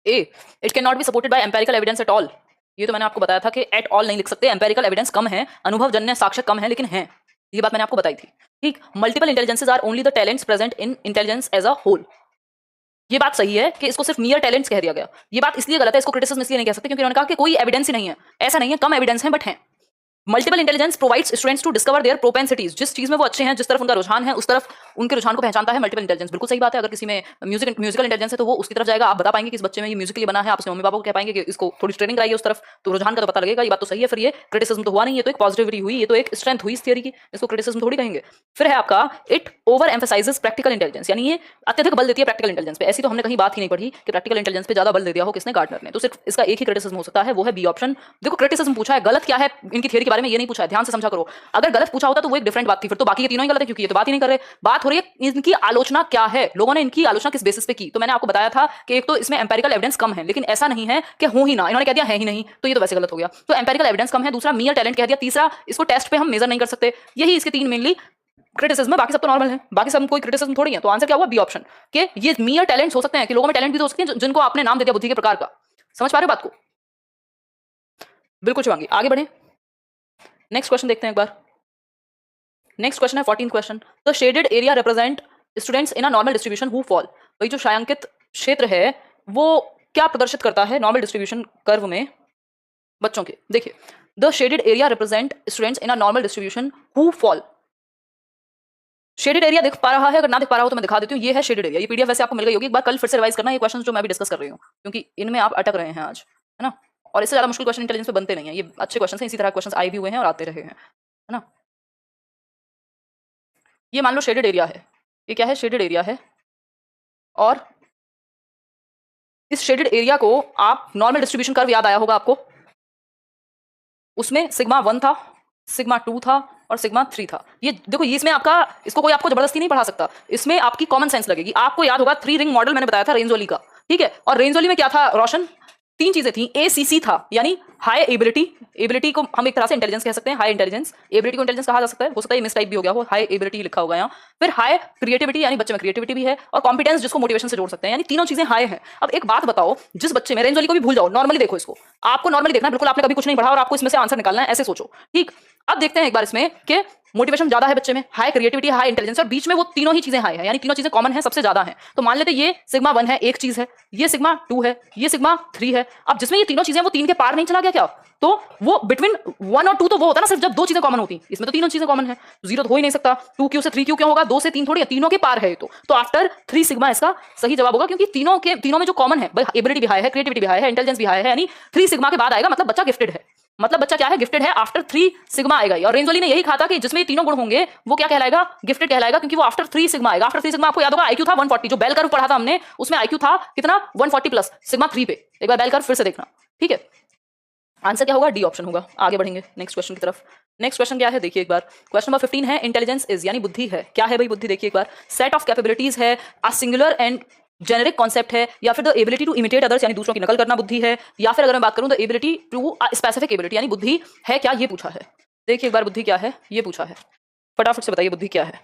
A, it can not be supported by empirical evidence at all. ये तो मैंने आपको बताया था कि एट ऑल नहीं लिख सकते, एम्पेरिकल एविडेंस कम है, अनुभवजन्य साक्ष्य कम है, लेकिन है, ये बात मैंने आपको बताई थी। ठीक, multiple intelligences are only the talents present in intelligence as a whole. ये बात सही है कि इसको सिर्फ मियर टैलेंट्स कह दिया गया। ये बात इसलिए गलत है, इसको क्रिटिसिज्म इसलिए नहीं कह सकते क्योंकि उन्होंने कहा कि कोई एविडेंस ही नहीं है, ऐसा नहीं है, कम एविडेंस है बट है। Multiple intelligence provides students to discover their propensities, जिस चीज में वो अच्छे हैं, जिस तरफ उनका रुझान है, उस तरफ उनके रुझान को पहचानता है मल्टीपल इंटेलिजेंस। बिल्कुल सही बात है, अगर किसी में म्यूजिकल इंटेलिजेंस है तो वो उसकी तरफ जाएगा, आप बता पाएंगे कि इस बच्चे में ये म्यूजिकली बना है, आप अपने मम्मी पापा को कह पाएंगे कि इसको थोड़ी ट्रेनिंग कराइए उस तरफ, तो रुझान का तो पता लगेगा। ये बात तो सही है, फिर ये क्रिटिसिज्म तो हुआ नहीं, ये तो एक पॉजिटिविटी हुई, ये तो एक स्ट्रेंथ हुई इस थियरी की, इसको क्रिटिसिज्म थोड़ी कहेंगे। फिर है आपका it over emphasises practical intelligence, यानी ये अत्यधिक बल देती है प्रैक्टिकल इंटेलिजेंस पे। ऐसी तो हमने कहीं बात ही नहीं पढ़ी कि प्रैक्टिकल इंटेलिजेंस पे ज्यादा बल दे दिया हो किसने, गार्डनर ने। तो सिर्फ इसका एक ही क्रिटिसिज्म हो सकता है, वो है बी ऑप्शन। देखो क्रिटिसिज्म पूछा है, गलत क्या है इनकी थियरी के बारे में ये नहीं पूछा है, ध्यान से समझा करो। अगर गलत पूछा होता तो वो एक डिफरेंट बात थी, फिर तो बाकी के तीनों ही गलत है, क्योंकि ये तो बात ही नहीं कर रहे। बात हो रही है इनकी आलोचना क्या है, लोगों ने इनकी आलोचना किस बेसिस पे की। तो मैंने आपको बताया था कि एक तो इसमें एम्पेरिकल एविडेंस कम है, लेकिन ऐसा नहीं है कि हो ही ना, इन्होंने कह दिया है ही नहीं, तो ये तो वैसे गलत हो गया। तो एम्पेरिकल एविडेंस कम है, दूसरा मियर टैलेंट कह दिया, तीसरा इसको टेस्ट पे हम मेजर नहीं कर सकते। यही इसके तीन मेनली क्रिटिसिज्म है, बाकी सब तो नॉर्मल है, बाकी सब कोई क्रिटिसिज्म थोड़ी है। तो आंसर क्या हुआ, बी ऑप्शन, कि ये मियर टैलेंट्स हो सकते हैं, कि लोगों में टैलेंट भी तो हो सकते हैं जिनको आपने नाम दे दिया बुद्धि के प्रकार का। समझ पा रहे हो बात को? बिल्कुल शिवांगी, आगे बढ़े, नेक्स्ट क्वेश्चन देखते हैं एक बार। नेक्स्ट क्वेश्चन है 14th question, the shaded area represent students in a normal distribution who fall. भाई जो छायांकित क्षेत्र है वो क्या प्रदर्शित करता है नॉर्मल डिस्ट्रीब्यूशन कर्व में बच्चों के। देखिए, the shaded area represent students in a normal distribution who fall. Shaded area दिख पा रहा है, अगर ना दिख पा रहा हो तो मैं दिखा देती हूँ, ये है शेडेड एरिया। ये पीडीएफ वैसे आपको मिल गई होगी, एक बार कल फिर से रिवाइज करना ये क्वेश्चन जो मैं भी डिस्कस कर रही हूँ, क्योंकि इनमें आप अटक रहे हैं आज, है ना। और इससे ज्यादा मुश्किल क्वेश्चन इंटेलिजेंस पे बनते नहीं है, ये अच्छे क्वेश्चन हैं, इसी तरह क्वेश्चन आए भी हुए हैं और आते रहे हैं, है ना। ये मान लो शेडेड एरिया है, ये क्या है, शेडेड एरिया है, और इस शेडेड एरिया को आप नॉर्मल डिस्ट्रीब्यूशन कर्व याद आया होगा आपको, उसमें सिग्मा 1 था, सिग्मा 2 था और सिग्मा 3 था। ये देखो, ये इसमें आपका, इसको कोई आपको जबरदस्ती नहीं पढ़ा सकता, इसमें आपकी कॉमन सेंस लगेगी। आपको याद होगा 3 रिंग मॉडल मैंने बताया था रेंजोली का, ठीक है। और रेंजोली में क्या था रोशन, 3 चीजें थी, ACC था, यानी हाई एबिलिटी, एबिलिटी को हम एक तरह से इंटेलिजेंस कह सकते हैं, हाई इंटेलिजेंस, एबिलिटी को इंटेलिजेंस कहा जा सकता है, हो सकता है ये मिस टाइप भी हो गया हो, हाई एबिलिटी लिखा होगा यहाँ। फिर हाई क्रिएटिविटी, यानी बच्चे में क्रिएटिविटी भी है, और कॉम्पिटेंस जिसको मोटिवेशन से जोड़ सकते हैं, यानी तीनों चीजें हाई है। अब एक बात बताओ, जिस बच्चे में, रेंजोली को भी भूल जाओ, नॉर्मली देखो इसको, आपको नॉर्मली देखना है, बिल्कुल आपने कभी कुछ नहीं पढ़ा और आपको इसमें से आंसर निकालना है, ऐसे सोचो, ठीक। अब देखते हैं एक बार इसमें कि मोटिवेशन ज्यादा है बच्चे में, हाई क्रिएटिविटी, हाई इंटेलिजेंस, और बीच में वो तीनों ही चीजें हाई है, यानी तीनों चीजें कॉमन है, सबसे ज्यादा है। तो मान लेते ये सिग्मा 1 है, एक चीज है, ये सिग्मा 2 है, ये सिग्मा 3 है। अब जिसमें ये तीनों चीजें, वो 3 के पार नहीं चला गया क्या? तो वो बिटवीन 1 और 2 तो वो होता है ना सिर्फ जब 2 चीजें कॉमन होती, इसमें तो तीनों चीजें कॉमन है, 0 तो हो ही नहीं सकता। 2Q से 3Q क्यों होगा, 2 से 3 थोड़ी है, तीनों के पार है। तो आफ्टर 3 सिग्मा इसका सही जवाब होगा, क्योंकि तीनों में जो कॉमन है, एबिलिटी भी हाई है, क्रिएटिविटी भी हाई है, इंटेलिजेंस भी हाई है, यानी 3 सिग्मा के बाद आएगा, मतलब बच्चा गिफ्टेड है, मतलब बच्चा क्या है, गिफ्टेड है। आफ्टर 3 सिग्मा आएगा। और रेंजोली ने यही कहा था कि जिसमें ये तीनों गुण होंगे वो क्या कहलाएगा, गिफ्टेड कहलाएगा, क्योंकि वो आफ्टर 3 सिग्मा आएगा। आफ्टर 3 सिग्मा आपको याद होगा आईक्यू था 140, जो बेल कर्व पढ़ा था हमने उसमें आईक्यू था कितना, 140 प्लस सिग्मा 3 पे। एक बार बेल कर्व फिर से देखना, ठीक है। आंसर क्या होगा, डी ऑप्शन होगा। आगे बढ़ेंगे नेक्स्ट क्वेश्चन की तरफ। नेक्स्ट क्वेश्चन क्या है, देखिए एक बार, क्वेश्चन नंबर 15 है, इंटेलिजेंस इज, यानी बुद्धि है, क्या है भाई बुद्धि, देखिए एक बार, सेट ऑफ कैपेबिलिटीज है, a singular and generic concept है, या फिर the ability to imitate others, यानी दूसरों की नकल करना बुद्धि है, या फिर अगर मैं बात करूं the ability to specific ability, यानी बुद्धि है क्या, ये पूछा है। देखिए एक बार बुद्धि क्या है, ये पूछा है, फटाफट से बताइए बुद्धि क्या है,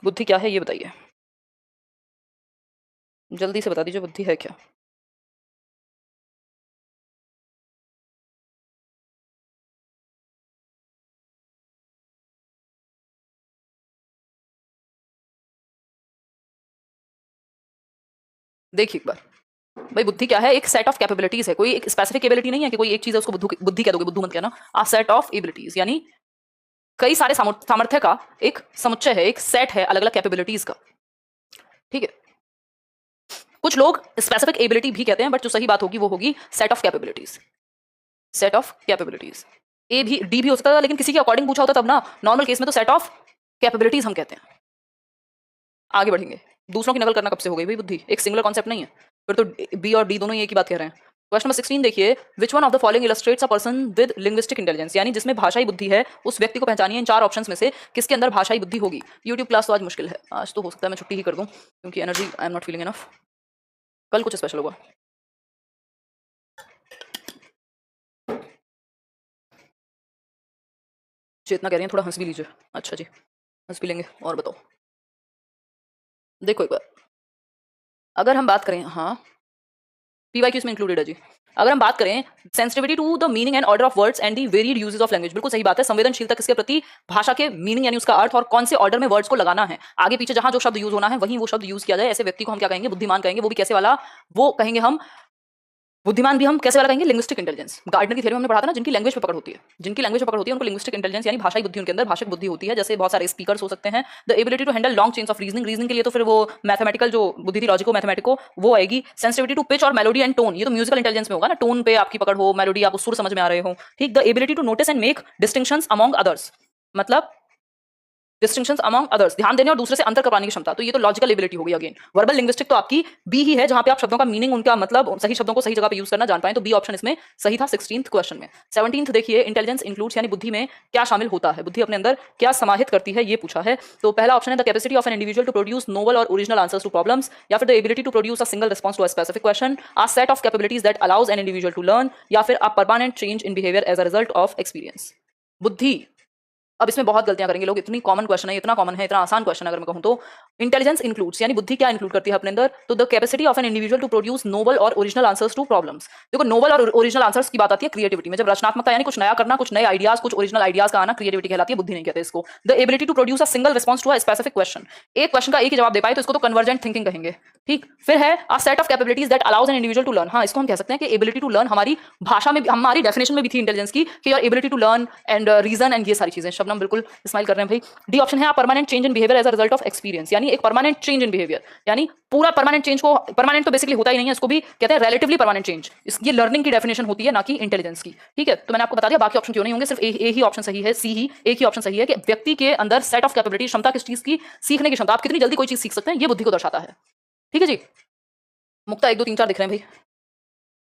बुद्धि क्या है ये बताइए, जल्दी से बता दीजिए बुद्धि है क्या। देखिए एक बार भाई, बुद्धि क्या है, एक सेट ऑफ कैपेबिलिटीज है, कोई एक स्पेसिफिक एबिलिटी नहीं है कि कोई एक चीज है उसको बुद्धि कह दोगे, बुद्धू मत कहना। आ सेट ऑफ एबिलिटीज, यानी कई सारे सामर्थ्य का एक समुच्चय है, एक सेट है अलग अलग कैपेबिलिटीज का, ठीक है। कुछ लोग स्पेसिफिक एबिलिटी भी कहते हैं, बट जो सही बात होगी वो होगी set of capabilities, set of capabilities. A भी डी भी हो सकता है, लेकिन किसी के अकॉर्डिंग पूछा होता तब ना, नॉर्मल केस में तो सेट ऑफ कैपेबिलिटीज हम कहते हैं। आगे बढ़ेंगे, दूसरों की नकल करना कब से हो गई भाई बुद्धि? एक सिंगुलर कॉन्सेप्ट नहीं है। फिर तो बी और डी दोनों ही एक ही बात कह रहे हैं। क्वेश्चन नंबर 16 देखिए, विच one of the following illustrates a person with linguistic intelligence, यानी जिसमें भाषाई बुद्धि है उस व्यक्ति को पहचानिए इन चार ऑप्शंस में से किसके अंदर भाषाई बुद्धि होगी। यूट्यूब क्लास तो आज मुश्किल है, आज तो हो सकता है मैं छुट्टी ही कर दूं क्योंकि energy I am not feeling enough. कल कुछ स्पेशल होगा। चेतना कह रही है थोड़ा हंस भी लीजिए। अच्छा जी, हंस भी लेंगे। और बताओ, देखो एक बार, अगर हम बात करें, हाँ पीवाईक्यू इसमें इंक्लूडेड है जी। अगर हम बात करें sensitivity to the meaning and order of words and the varied uses of language, बिल्कुल सही बात है। संवेदनशीलता किसके प्रति? भाषा के मीनिंग यानी उसका अर्थ और कौन से ऑर्डर में वर्ड्स को लगाना है, आगे पीछे जहां जो शब्द यूज होना है वहीं वो शब्द यूज किया जाए। ऐसे व्यक्ति को हम क्या कहेंगे? बुद्धिमान कहेंगे। वो भी कैसे वाला? वो कहेंगे हम बुद्धिमान भी हम कैसे वाला कहेंगे? Linguistic intelligence. गार्डनर की थ्योरी में हमने पढ़ा था ना, जिनकी लैंग्वेज पे पकड़ होती है, जिनकी लैंग्वेज पे पकड़ होती है उनको लिंग्विस्टिक इंटेलिजेंस यानी भाषाई बुद्धि उनके अंदर भाषिक बुद्धि होती है। जैसे बहुत सारे स्पीकर्स हो सकते हैं। The ability to handle long chains of reasoning, reasoning के लिए तो फिर वो मैथमेटिकल जो बुद्धि थी, लॉजिको मैथमेटिको, वो आएगी। सेंसिटिविटी टू पिच और मेलोडी एंड टोन, ये तो म्यूजिकल इंटेलिजेंस में होगा ना, टोन पे आपकी पकड़ हो, मेलोडी आपको सुर समझ में आ रहे हो, ठीक। The ability to notice and make distinctions among others, मतलब डिस्टिंक्शंस अमॉन्ग अदर्स, ध्यान देने और दूसरे से अंतर करवाने की क्षमता, तो ये तो लॉजिकल एबिलिटी हो गई। अगेन वर्बल लिंग्विस्टिक तो आपकी बी ही है, जहां पे आप शब्दों का मीनिंग, उनका मतलब, सही शब्दों को सही जगह पे यूज करना जान पाए, तो बी ऑप्शन इसमें सही था 16th क्वेश्चन में। 17th देखिए, इंटेलिजेंस इंक्लूड्स यानी बुद्धि में क्या शामिल होता है, बुद्धि अपने अंदर क्या समाहित करती है, ये पूछा है। तो पहला ऑप्शन है the capacity of an individual to produce novel और ओरिजिनल आंसर्स टू प्रॉब्लम्स, या फिर the ability to produce a single response to a specific question, a set of capabilities that allows an individual to learn, या फिर a permanent change in behaviour as a result of experience. बुद्धि, अब इसमें बहुत गलतियां करेंगे लोग, इतनी कॉमन क्वेश्चन है, इतना कॉमन है, इतना आसान क्वेश्चन है। अगर मैं कहूं तो इंटेलिजेंस इंक्लूड्स यानी बुद्धि क्या इंक्लूड करती है अपने अंदर? तो the capacity of an individual to produce noble और ओरिजिनल आंसर्स टू प्रॉब्लम्स। देखो नोबल और ओरिजिनल आंसर्स की बात आती है क्रिएटिविटी में, जब रचनात्मकता यानी कुछ नया करना, कुछ नए आइडियाज, कुछ ओरिजिनल आइडियाज का आना, क्रिएटिविटी कहलाती है, बुद्धि नहीं कहते इसको। The ability to produce a single response to a specific question, एक क्वेश्चन का एक ही जवाब दे पाए तो इसको तो कन्वर्जेंट थिंकिंग कहेंगे, ठीक। फिर है a set of capabilities that allows an individual to learn, हाँ इसको हम कह सकते हैं कि एबिलिटी टू लर्न हमारी भाषा में, हमारी डेफिनेशन में भी थी इंटेलिजेंस की, कि your ability to learn and reason and ये सारी चीजें। शबनम बिल्कुल स्माइल कर रहे हैं भाई। डी ऑप्शन है permanent change in behaviour as a result of experience, यानी एक परमानेंट चेंज इन बिहेवियर, यानी पूरा परमानेंट चेंज को, परमानेंट तो बेसिकली होता ही नहीं है, इसको भी कहते हैं रिलेटिवली परमानेंट चेंज। ये लर्निंग की डेफिनेशन होती है, ना कि इंटेलिजेंस की, ठीक है। तो मैंने आपको बता दिया, बाकी ऑप्शन क्यों नहीं होंगे, सिर्फ ए ही ऑप्शन सही है, सी ही एक ही ऑप्शन सही है कि व्यक्ति के अंदर सेट ऑफ कैपेबिलिटी, क्षमता किस चीज की? सीखने की क्षमता, आप कितनी जल्दी कोई चीज सीख सकते हैं, ये बुद्धि को दर्शाता है, ठीक है जी। मुक्ता 1 2 3 4 दिख रहे हैं भाई,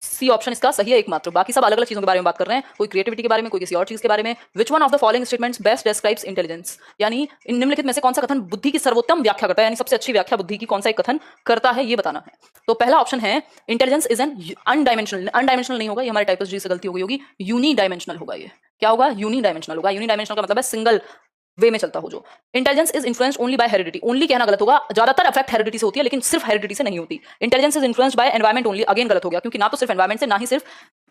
सी ऑप्शन इसका सही है एकमात्र, बाकी सब अलग अलग चीजों के बारे में बात कर रहे हैं, कोई क्रिएटिविटी के बारे में, कोई किसी और चीज के बारे में। विच one of the following statements best describes intelligence, यानी इन निम्नलिखित में से कौन सा कथन बुद्धि की सर्वोत्तम व्याख्या करता है, यानी सबसे अच्छी व्याख्या बुद्धि की कौन सा एक कथन करता है, ये बताना है। तो पहला ऑप्शन है इंटेलिजेंस इज एन अनडायमेंशनल, अनडायमेंशनल नहीं होगा, ये हमारे टाइपिस्ट जी से गलती हो गई होगी, यूनिडायमेंशनल होगा। ये क्या होगा? यूनिडायमेंशनल होगा। यूनिडायमेंशनल का मतलब है सिंगल वे में चलता हो जो। Intelligence is influenced only by heredity, only कहना गलत होगा, ज्यादातर अफेक्ट हेरिडिटी से होती है लेकिन सिर्फ हेरिडिटी से नहीं होती। Intelligence is influenced by environment only, again गलत हो गया, क्योंकि ना तो सिर्फ एनवायरमेंट से, ना ही सिर्फ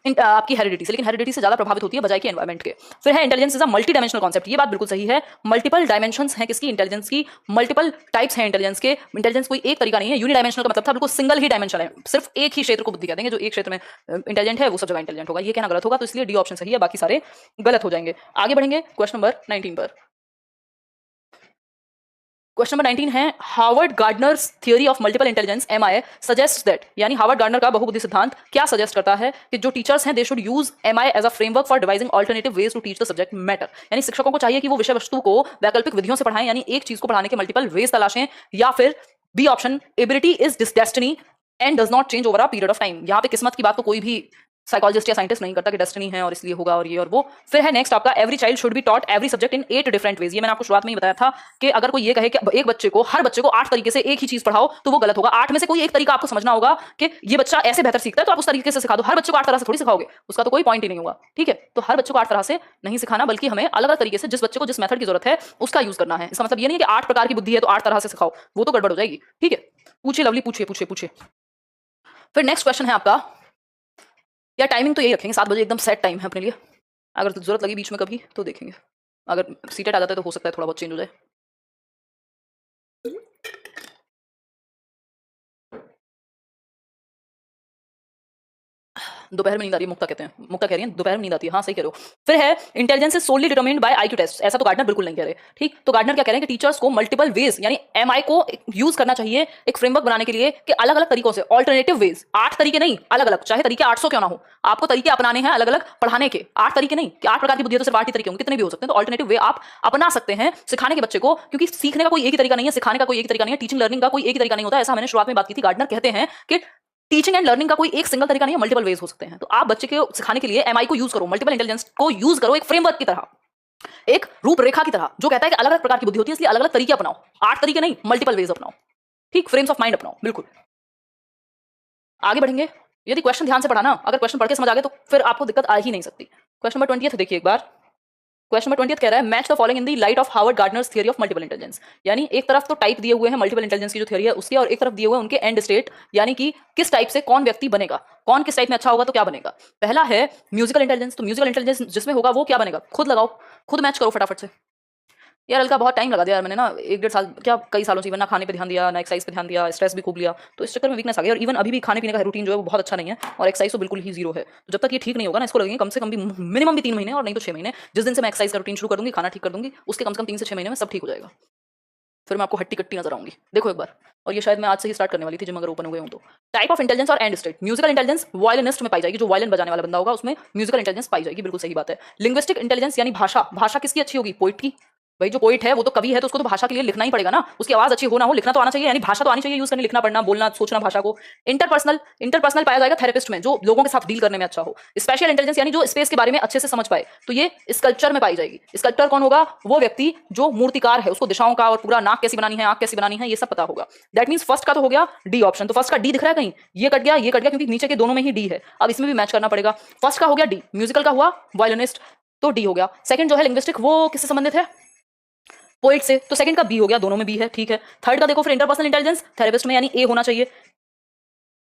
आपकी हेरिडिटी से, लेकिन हेरिडिटी से ज्यादा प्रभावित होती है बजाय कि एनवायरमेंट के। फिर है intelligence is a multi dimensional concept, ये बात बिल्कुल सही है। मल्टीपल डायमेंशंस हैं किसकी? इंटेलिजेंस की। मल्टीपल टाइप्स हैं इंटेलिजेंस के, इंटेलिजेंस कोई एक तरीका नहीं है। यूनिडायमेंशनल का मतलब था बिल्कुल सिंगल ही डायमेंशन है, सिर्फ एक ही क्षेत्र को बुद्धि कहते हैं, जो एक क्षेत्र में इंटेलिजेंट है वो सब जगह इंटेलिजेंट होगा, ये कहना गलत होगा, तो इसलिए डी ऑप्शन सही है, बाकी सारे गलत हो जाएंगे। आगे बढ़ेंगे क्वेश्चन नंबर 19 पर। क्वेश्चन नंबर 19 है Harvard Gardner's theory of multiple intelligence MI suggest that, यानी हार्वर्ड गार्डनर का बहुबुद्धि सिद्धांत क्या सजेस्ट करता है कि जो टीचर्स हैं they should use MI as a framework for devising alternative ways to teach the subject matter, यानी शिक्षकों को चाहिए कि वो विषय वस्तु को वैकल्पिक विधियों से पढ़ाएं, यानी एक चीज को पढ़ाने के मल्टीपल वेज तलाशें। या फिर B option ability is destiny and does not change over a period of time, यहाँ पे किस्मत की बात तो कोई भी साइकोलॉजिस्ट या साइंटिस्ट नहीं करता कि डेस्टिनी है और इसलिए होगा और ये और वो। फिर है नेक्स्ट आपका every child should be taught every subject in 8 different ways, ये मैंने आपको शुरुआत में ही बताया था कि अगर कोई ये कहे कि एक बच्चे को, हर बच्चे को 8 तरीके से एक ही चीज पढ़ाओ तो वो गलत होगा। 8 में से कोई एक तरीका आपको समझना होगा कि ये बच्चा ऐसे बेहतर सीखता है तो आप उस तरीके से सिखा दो, हर बच्चे को 8 तरह से थोड़ी सिखाओगे, उसका तो कोई पॉइंट ही नहीं होगा, ठीक है। तो हर बच्चे को 8 तरह से नहीं सिखाना, बल्कि हमें अलग अलग तरीके से जिस बच्चे को जिस मेथड की जरूरत है उसका यूज करना है। इसका मतलब ये नहीं है कि 8 प्रकार की बुद्धि है तो 8 तरह से सिखाओ, वो तो गड़बड़ हो जाएगी, ठीक है। पूछिए लवली, पूछिए पूछिए पूछिए। फिर नेक्स्ट क्वेश्चन है आपका, या टाइमिंग तो यही रखेंगे 7 बजे, एकदम सेट टाइम है अपने लिए, अगर तो जरूरत लगी बीच में कभी तो देखेंगे, अगर सीटेट आ जाता है तो हो सकता है थोड़ा बहुत चेंज हो जाए। दोपहर में नींद आ रही है, मुक्ता कहते हैं, मुक्ता कह रही है दोपहर में नींद आती है। हाँ सही कह रहे हो। फिर है intelligence is solely determined by IQ test, ऐसा तो गार्डनर बिल्कुल नहीं कह रहे। ठीक, तो गार्डनर क्या कह रहे हैं कि टीचर्स को मल्टीपल वेज यानी एमआई को यूज करना चाहिए एक फ्रेमवर्क बनाने के लिए कि अलग अलग तरीकों से, ऑल्टरनेटिव वेज, 8 तरीके नहीं, अलग अलग, चाहे तरीके 800 क्यों ना हो, आपको तरीके अपनाने हैं अलग अलग पढ़ाने के। 8 तरीके नहीं कि 8 प्रकार की बुद्धि है तो सिर्फ 8 ही तरीके होंगे, कितने भी हो सकते हैं। तो ऑल्टरनेटिव वे आप अपना सकते हैं सिखाने के बच्चे को, क्योंकि सीखने का कोई एक ही तरीका नहीं है, सिखाने का कोई एक ही तरीका नहीं है, टीचिंग लर्निंग का कोई एक ही तरीका नहीं होता। ऐसा मैंने शुरुआत में बात की थी। गार्डनर कहते हैं कि टीचिंग एंड लर्निंग का कोई एक सिंगल तरीका नहीं है, मल्टीपल वेज हो सकते हैं। तो आप बच्चे को सिखाने के लिए एमआई को यूज करो, मल्टीपल इंटेलिजेंस को यूज करो एक फ्रेमवर्क की तरह, एक रूपरेखा की तरह, जो कहता है कि अलग अलग प्रकार की बुद्धि होती है, इसलिए अलग अलग तरीके अपनाओ। 8 तरीके नहीं, मल्टीपल वेज अपनाओ। ठीक, फ्रेम्स ऑफ माइंड अपनाओ। बिल्कुल आगे बढ़ेंगे। यदि क्वेश्चन ध्यान से पढ़ा ना, अगर क्वेश्चन पढ़ के समझ आ गए तो फिर आपको दिक्कत आ ही नहीं सकती। क्वेश्चन नंबर 20 देखिए एक बार। क्वेश्चन नंबर 20 कह रहा है match the following in the light of Harvard Gardner's theory of multiple intelligence. यानी एक तरफ तो टाइप दिए हुए हैं मल्टीपल इंटेलिजेंस की जो थ्योरी है उसके, और एक तरफ दिए हुए हैं उनके एंड स्टेट, यानी कि किस टाइप से कौन व्यक्ति बनेगा, कौन किस टाइप में अच्छा होगा तो क्या बनेगा। पहला है म्यूजिकल इंटेलिजेंस। तो म्यूजिकल इंटेलिजेंस जिसमें होगा वो क्या बनेगा, खुद लगाओ, खुद मैच करो फटाफट से। यार हल्का बहुत टाइम लगा दिया यार मैंने ना, 1-1.5 साल क्या कई सालों से, ना खाने पे ध्यान दिया, ना एक्सरसाइज पे ध्यान दिया, स्ट्रेस भी खूब लिया, तो इस चक्कर में वीकनेस आ गई। और इवन अभी भी खाने पीने का रूटीन जो है वो बहुत अच्छा नहीं है, और एक्सरसाइज तो बिल्कुल ही जीरो है। तो जब तक ये ठीक नहीं होगा ना, इसको लगेंगे कम से कम भी मिनिमम भी 3 महीने, और नहीं तो 6 महीने। जिस दिन से मैं एक्सरसाइज का रूटीन शुरू कर दूंगी, खाना ठीक कर दूंगी, उसके कम से कम 3 से 6 महीने में सब ठीक हो जाएगा। फिर मैं आपको हट्टी कट्टी नजर आऊंगी, देखो एक बार। और ये शायद मैं आज से ही स्टार्ट करने वाली थी, जिम अगर ओपन हो गए हूं तो। टाइप ऑफ इंटेलिजेंस और and state. Musical intelligence violinist में पाई जाएगी, जो वायलिन बजाने वाला बंदा होगा उसमें म्यूजिकल इंटेलिजेंस पाई जाएगी, बिल्कुल सही बात है। लिंग्विस्टिक इंटेलिजेंस यानी भाषा, भाषा किसकी अच्छी होगी, पोइट की। भाई जो पोइट है वो तो कवि है, तो उसको तो भाषा के लिए लिखना ही पड़ेगा ना, उसकी आवाज अच्छी हो ना हो, लिखना तो आना चाहिए, यानी भाषा तो आनी चाहिए यूज करने, लिखना पढ़ना बोलना सोचना भाषा को। इंटरपर्सनल, इंटरपर्सनल पाया जाएगा थेरेपिस्ट में, जो लोगों के साथ डील करने में अच्छा हो। स्पेशल इंटेलिजेंस यानी जो स्पेस के बारे में अच्छे से समझ पाए, तो ये स्कल्पचर में पाई जाएगी। स्कल्पचर कौन होगा, वो व्यक्ति जो मूर्तिकार है, उसको दिशाओं का और पूरा नाक कैसी बनानी है, आंख कैसी बनानी है, ये सब पता होगा। दैट मींस फर्स्ट का तो हो गया डी ऑप्शन। तो फर्स्ट का डी दिख रहा है कहीं, ये कट गया, ये कट गया, क्योंकि नीचे के दोनों में ही डी है, अब इसमें भी मैच करना पड़ेगा। फर्स्ट का हो गया डी, म्यूजिकल का हुआ वायलिनिस्ट, तो डी हो गया। सेकंड जो है लिंग्विस्टिक, वो किससे संबंधित है, पोइट से, तो सेकंड का बी हो गया, दोनों में बी है, ठीक है। थर्ड का देखो फिर इंटरपर्सनल इंटेलिजेंस थेरेपिस्ट में, यानी ए होना चाहिए,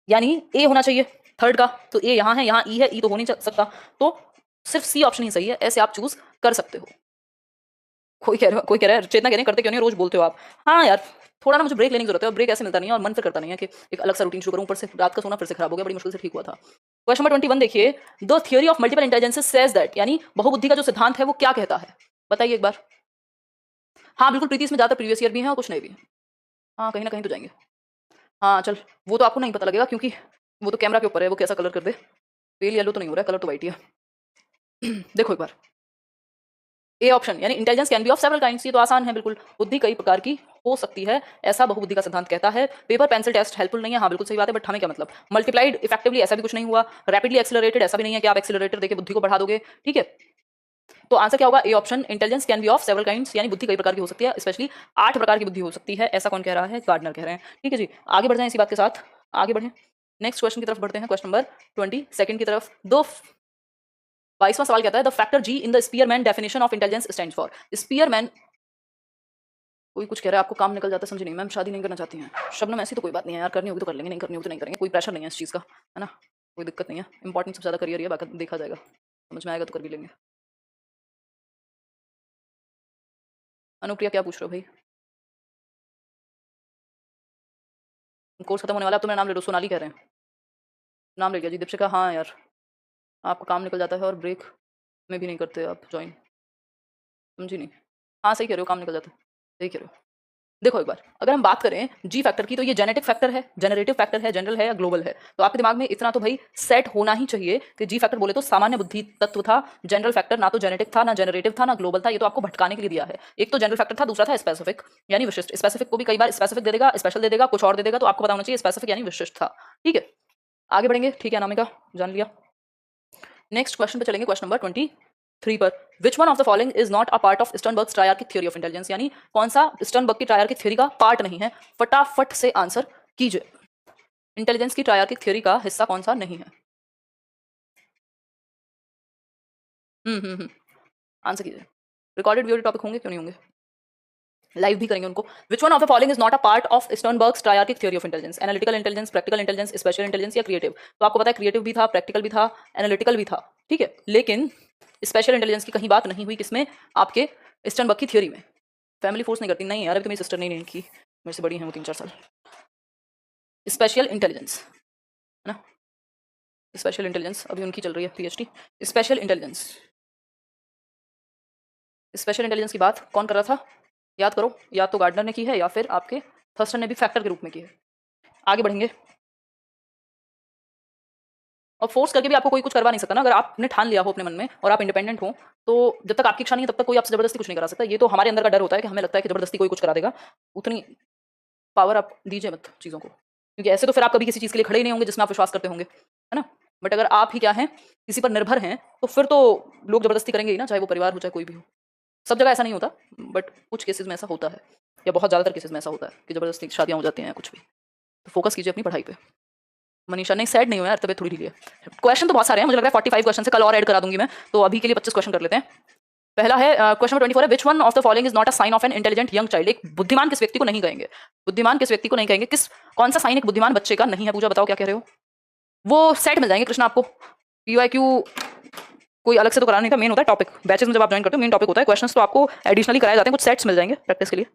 यानी ए होना चाहिए थर्ड का। तो ए यहाँ है, यहाँ ई है, ई तो हो नहीं सकता, तो सिर्फ सी ऑप्शन ही सही है, ऐसे आप चूज कर सकते हो। कोई कह रहा है चेतना कह रहे करते क्यों नहीं, रोज बोलते हो आप। हाँ यार थोड़ा ना मुझे ब्रेक लेने की जरूरत है, और ब्रेक ऐसे मिलता नहीं है, और मन फिर करता नहीं है कि एक अलग सा रूटीन शुरू करूं, ऊपर से रात का सोना फिर से खराब हो गया, बड़ी मुश्किल से ठीक हुआ था। क्वेश्चन नंबर 21 देखिए। The theory of multiple intelligence says that, यानी बहुबुद्धि का जो सिद्धांत है वो क्या कहता है, बताइए एक बार। हाँ बिल्कुल प्रीति, इसमें ज्यादा प्रीवियस ईयर भी है और कुछ नहीं भी है। हाँ कहीं ना कहीं तो जाएंगे। हाँ चल, वो तो आपको नहीं पता लगेगा, क्योंकि वो तो कैमरा के ऊपर है, वो कैसा कलर कर दे, पेल येलो तो नहीं हो रहा है, कलर तो वाइट ही है। देखो एक बार, ए ऑप्शन यानी intelligence can be of several kinds, ये तो आसान है बिल्कुल, बुद्धि कई प्रकार की हो सकती है, ऐसा बहुबुद्धि का सिद्धांत कहता है। पेपर पेंसिल टेस्ट हेल्पफुल नहीं है, हाँ बिल्कुल सही बात है, बट हमें क्या मतलब। मल्टीप्लाइड इफेक्टिवली, ऐसा भी कुछ नहीं हुआ। रैपिडली एक्सिलरेटेड, ऐसा भी नहीं है कि आप एक्सिलरेटर देके बुद्धि को बढ़ा दोगे, ठीक है। तो आंसर क्या होगा, A option, intelligence can be of several kinds, यानी बुद्धि कई प्रकार की हो सकती है, स्पेशली 8 प्रकार की बुद्धि हो सकती है, ऐसा कौन कह रहा है, गार्डनर कह रहे हैं। ठीक है जी, आगे बढ़ जाएं इसी बात के साथ, आगे बढ़ें, नेक्स्ट क्वेश्चन की तरफ बढ़ते हैं, क्वेश्चन नंबर 22 की तरफ। 22वां सवाल कहता है the factor G in the Spearman definition of intelligence stands for. Spearman, कोई कुछ कह रहा है आपको काम निकल जाता है, समझ नहीं, मैम शादी नहीं करना चाहती हैं। शबनम ऐसी तो कोई बात नहीं है यार, करनी होगी तो कर लेंगे, नहीं करनी होगी तो नहीं करेंगे, कोई प्रेशर नहीं है इस चीज़ का, है ना, कोई दिक्कत नहीं है। इंपॉर्टेंट सबसे ज़्यादा करियर है, बाकी देखा जाएगा, समझ में आएगा तो कर भी लेंगे। अनुप्रिया क्या पूछ रहे हो भाई, कोर्स खत्म होने वाला, अब तो मेरा नाम ले लो, सोनाली कह रहे हैं, नाम ले लिया जी। दीपशिका, हाँ यार आपका काम निकल जाता है और ब्रेक में भी नहीं करते आप ज्वाइन, समझी नहीं। हाँ सही कह रहे हो, काम निकल जाता है, सही कह रहे हो। देखो एक बार, अगर हम बात करें जी फैक्टर की, तो ये जेनेटिक फैक्टर है, जनरेटिव फैक्टर है, जनरल है या ग्लोबल है। तो आपके दिमाग में इतना तो भाई सेट होना ही चाहिए कि जी फैक्टर बोले तो सामान्य बुद्धि तत्व था, जनरल फैक्टर ना तो जेनेटिक था, ना जनरेटिव था, ना ग्लोबल था। ये तो आपको भटकाने के लिए दिया है। एक तो जनरल फैक्टर था, दूसरा था स्पेसिफिक यानी विशिष्ट। स्पेसिफिक को भी कई बार स्पेसिफिक दे देगा, स्पेशल दे देगा, कुछ और दे देगा, तो आपको पता होना चाहिए स्पेसिफिक यानी विशिष्ट था। ठीक है, आगे बढ़ेंगे, ठीक है अनामिका, जान लिया। नेक्स्ट क्वेश्चन पे चलेंगे, क्वेश्चन नंबर 23 पर। Which one of the following is not a part of Sternberg's triarchic theory of intelligence, यानी कौन सा स्टर्नबर्ग की ट्रायर्किक थ्योरी का पार्ट नहीं है, फटाफट से आंसर कीजिए। इंटेलिजेंस की ट्रायर्किक थ्योरी का हिस्सा कौन सा नहीं है, आंसर कीजिए। रिकॉर्डेड वीडियो टॉपिक होंगे, क्यों नहीं होंगे, लाइव भी करेंगे उनको। Which one of the following is not a part of Sternberg's triarchic theory of intelligence, analytical intelligence, practical intelligence, special intelligence या क्रिएटिव। तो आपको पता है क्रिएटिव भी था, प्रैक्टिकल भी था, एनालिटिकल भी था, ठीक है, लेकिन स्पेशल इंटेलिजेंस की कहीं बात नहीं हुई, किसमें, आपके स्टर्नबर्ग की थ्योरी में। फैमिली फोर्स नहीं करती, नहीं यार अभी तो मेरी सिस्टर नहीं की, मेरे से बड़ी है वो 3-4 साल। स्पेशल इंटेलिजेंस है ना, स्पेशल इंटेलिजेंस अभी उनकी चल रही है PhD. Special intelligence, special intelligence की बात कौन कर रहा था? याद करो, या तो गार्डनर ने की है या फिर आपके थर्स्टन ने भी फैक्टर के रूप में की है। आगे बढ़ेंगे। और फोर्स करके भी आपको कोई कुछ करवा नहीं सकता ना। अगर आपने ठान लिया हो अपने मन में और आप इंडिपेंडेंट हो, तो जब तक आपकी इच्छा नहीं है तब तक कोई आपसे जबरदस्ती कुछ नहीं करा सकता। ये तो हमारे अंदर का डर होता है कि हमें लगता है कि जबरदस्ती कोई कुछ करा देगा। उतनी पावर आप दीजिए मत चीज़ों को, क्योंकि ऐसे तो फिर आप कभी किसी चीज़ के लिए खड़े ही नहीं होंगे जिसमें आप विश्वास करते होंगे, है ना। बट अगर आप ही क्या हैं, किसी पर निर्भर हैं, तो फिर तो लोग जबरदस्ती करेंगे ही ना, चाहे वो परिवार हो चाहे कोई भी हो। सब जगह ऐसा नहीं होता, बट कुछ केसेस में ऐसा होता है, या बहुत ज़्यादातर केसेस में ऐसा होता है कि जबरदस्ती शादियाँ हो जाती हैं कुछ भी। तो फोकस कीजिए अपनी पढ़ाई पे। मनीषा नहीं, सैड नहीं हो यार, तबीयत थोड़ी ढीली है। क्वेश्चन तो बहुत सारे हैं, मुझे लग रहा है 45 क्वेश्चन से कल और ऐड करा दूंगी मैं, तो अभी के लिए 25 क्वेश्चन कर लेते हैं। पहला है क्वेश्चन नंबर 24 है, which one of the following is not a sign of an intelligent young child. एक बुद्धिमान किस व्यक्ति को नहीं कहेंगे? बुद्धिमान किस व्यक्ति को नहीं कहेंगे? कौन सा साइन एक बुद्धिमान बच्चे का नहीं है? पूजा बताओ क्या कह रहे हो। वो सेट मिल जाएंगे कृष्णा आपको। पीवाईक्यू कोई अलग से तो कराना नहीं था, मेन होता है टॉपिक। बैचेस में जब आप ज्वाइन करते हो मेन टॉपिक होता है, क्वेश्चंस तो आपको एडिशनली कराए जाते हैं, कुछ सेट्स मिल जाएंगे प्रैक्टिस के लिए।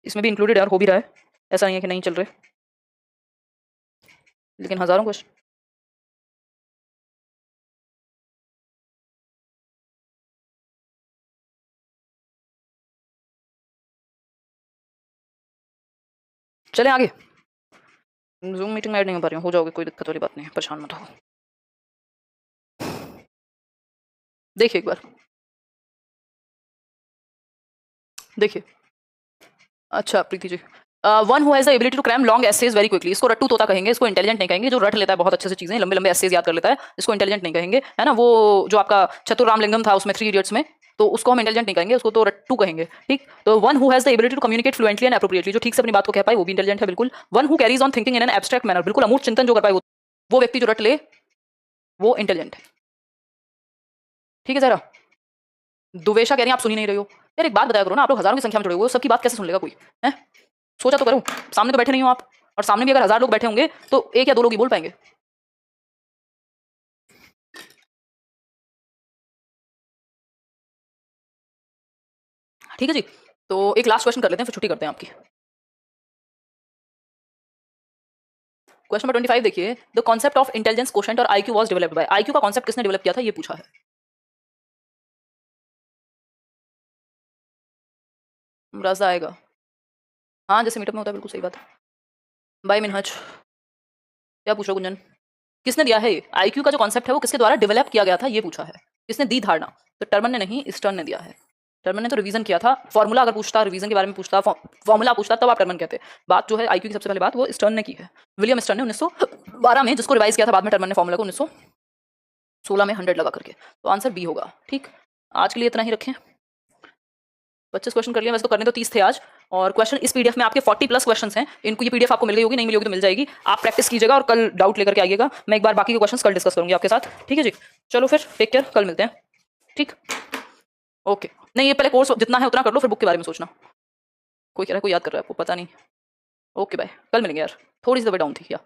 इसमें भी इंक्लूडेड यार हो भी रहा है, ऐसा नहीं है कि नहीं चल रहे, लेकिन हजारों क्वेश्चन। चले आगे। जूम मीटिंग में ऐड नहीं हो पा रही हूँ, हो जाओगे, कोई दिक्कत वाली बात नहीं है, परेशान मत हो। देखिए एक बार, देखिए। अच्छा Preeti ji, one who has the ability to cram long essays very quickly. इसको रट्टू तोता कहेंगे, इसको इंटेलिजेंट नहीं कहेंगे। जो रट लेता है बहुत अच्छे से चीजें, लंबे लंबे एसेज याद कर लेता है, इसको इंटेलिजेंट नहीं कहेंगे, है ना। वो जो आपका चतुर रामलिंगम था उसमें 3 इडियट्स में, तो उसको हम इंटेलिजेंट नहीं कहेंगे, उसको तो रट्टू कहेंगे, ठीक। तो one who has the ability to communicate fluently and appropriately, जो ठीक से अपनी बात को कह पाए वो भी इंटेलिजेंट है, बिल्कुल। One who carries on thinking in an abstract manner, बिल्कुल अमूर्त चिंतन जो कर पाए वो व्यक्ति जो रट ले वो इंटेलिजेंट है, ठीक है। जरा दुवेशा कह रही है आप सुन ही नहीं रहे हो। यार एक बात बताया करो ना, आप लोग हजारों की संख्या में जुड़े हुए हो, सबकी बात कैसे सुन लेगा कोई, है? सोचा तो करो, सामने तो बैठे नहीं हो आप, और सामने भी अगर 1000 लोग बैठे होंगे तो 1 या 2 लोग ही बोल पाएंगे। ठीक है जी, तो एक लास्ट क्वेश्चन कर लेते हैं, फिर छुट्टी करते हैं आपकी। क्वेश्चन नंबर 25 देखिए, the concept of intelligence quotient और IQ was developed by. IQ का कॉन्सेप्ट किसने डेवलप किया था, ये पूछा है। राजा आएगा, हाँ जैसे मीटअप में होता है, बिल्कुल सही बात है। बाय मिनहज, क्या पूछ रहे हो गुंजन? किसने दिया है ये आईक्यू का जो कॉन्सेप्ट है, वो किसके द्वारा डेवलप किया गया था, ये पूछा है। किसने दी धारणा? तो टर्मन ने नहीं, स्टर्न ने दिया है। टर्मन ने तो रिवीजन किया था, फॉर्मूला अगर पूछता, रिवीजन के बारे में पूछता, फॉर्मूला पूछता, तब आप टर्मन कहते। बात जो है आईक्यू की सबसे पहले बात वो स्टर्न ने की है, विलियम स्टर्न ने 1912 में, जिसको रिवाइज किया था बाद में टर्मन ने फॉर्मूला को 1916 में 100 लगा करके। तो आंसर बी होगा, ठीक। आज के लिए इतना ही रखें, 25 क्वेश्चन कर लिया, वैसे तो करने तो 30 थे आज। और क्वेश्चन इस पीडीएफ में आपके 40 प्लस क्वेश्चंस हैं, इनको ये पीडीएफ आपको मिल गई होगी, नहीं मिली होगी तो मिल जाएगी। आप प्रैक्टिस कीजिएगा और कल डाउट लेकर के आइएगा, मैं एक बार बाकी के क्वेश्चंस कल डिस्कस करूंगी आपके साथ, ठीक है जी। चलो फिर टेक केयर, कल मिलते हैं, ठीक। ओके, नहीं ये पहले कोर्स जितना है उतना कर लो, फिर बुक के बारे में सोचना। कोई कह रहा है कोई याद कर रहा है आपको, पता नहीं। ओके बाय, कल मिलेंगे यार, थोड़ी सी तबीयत डाउन थी क्या।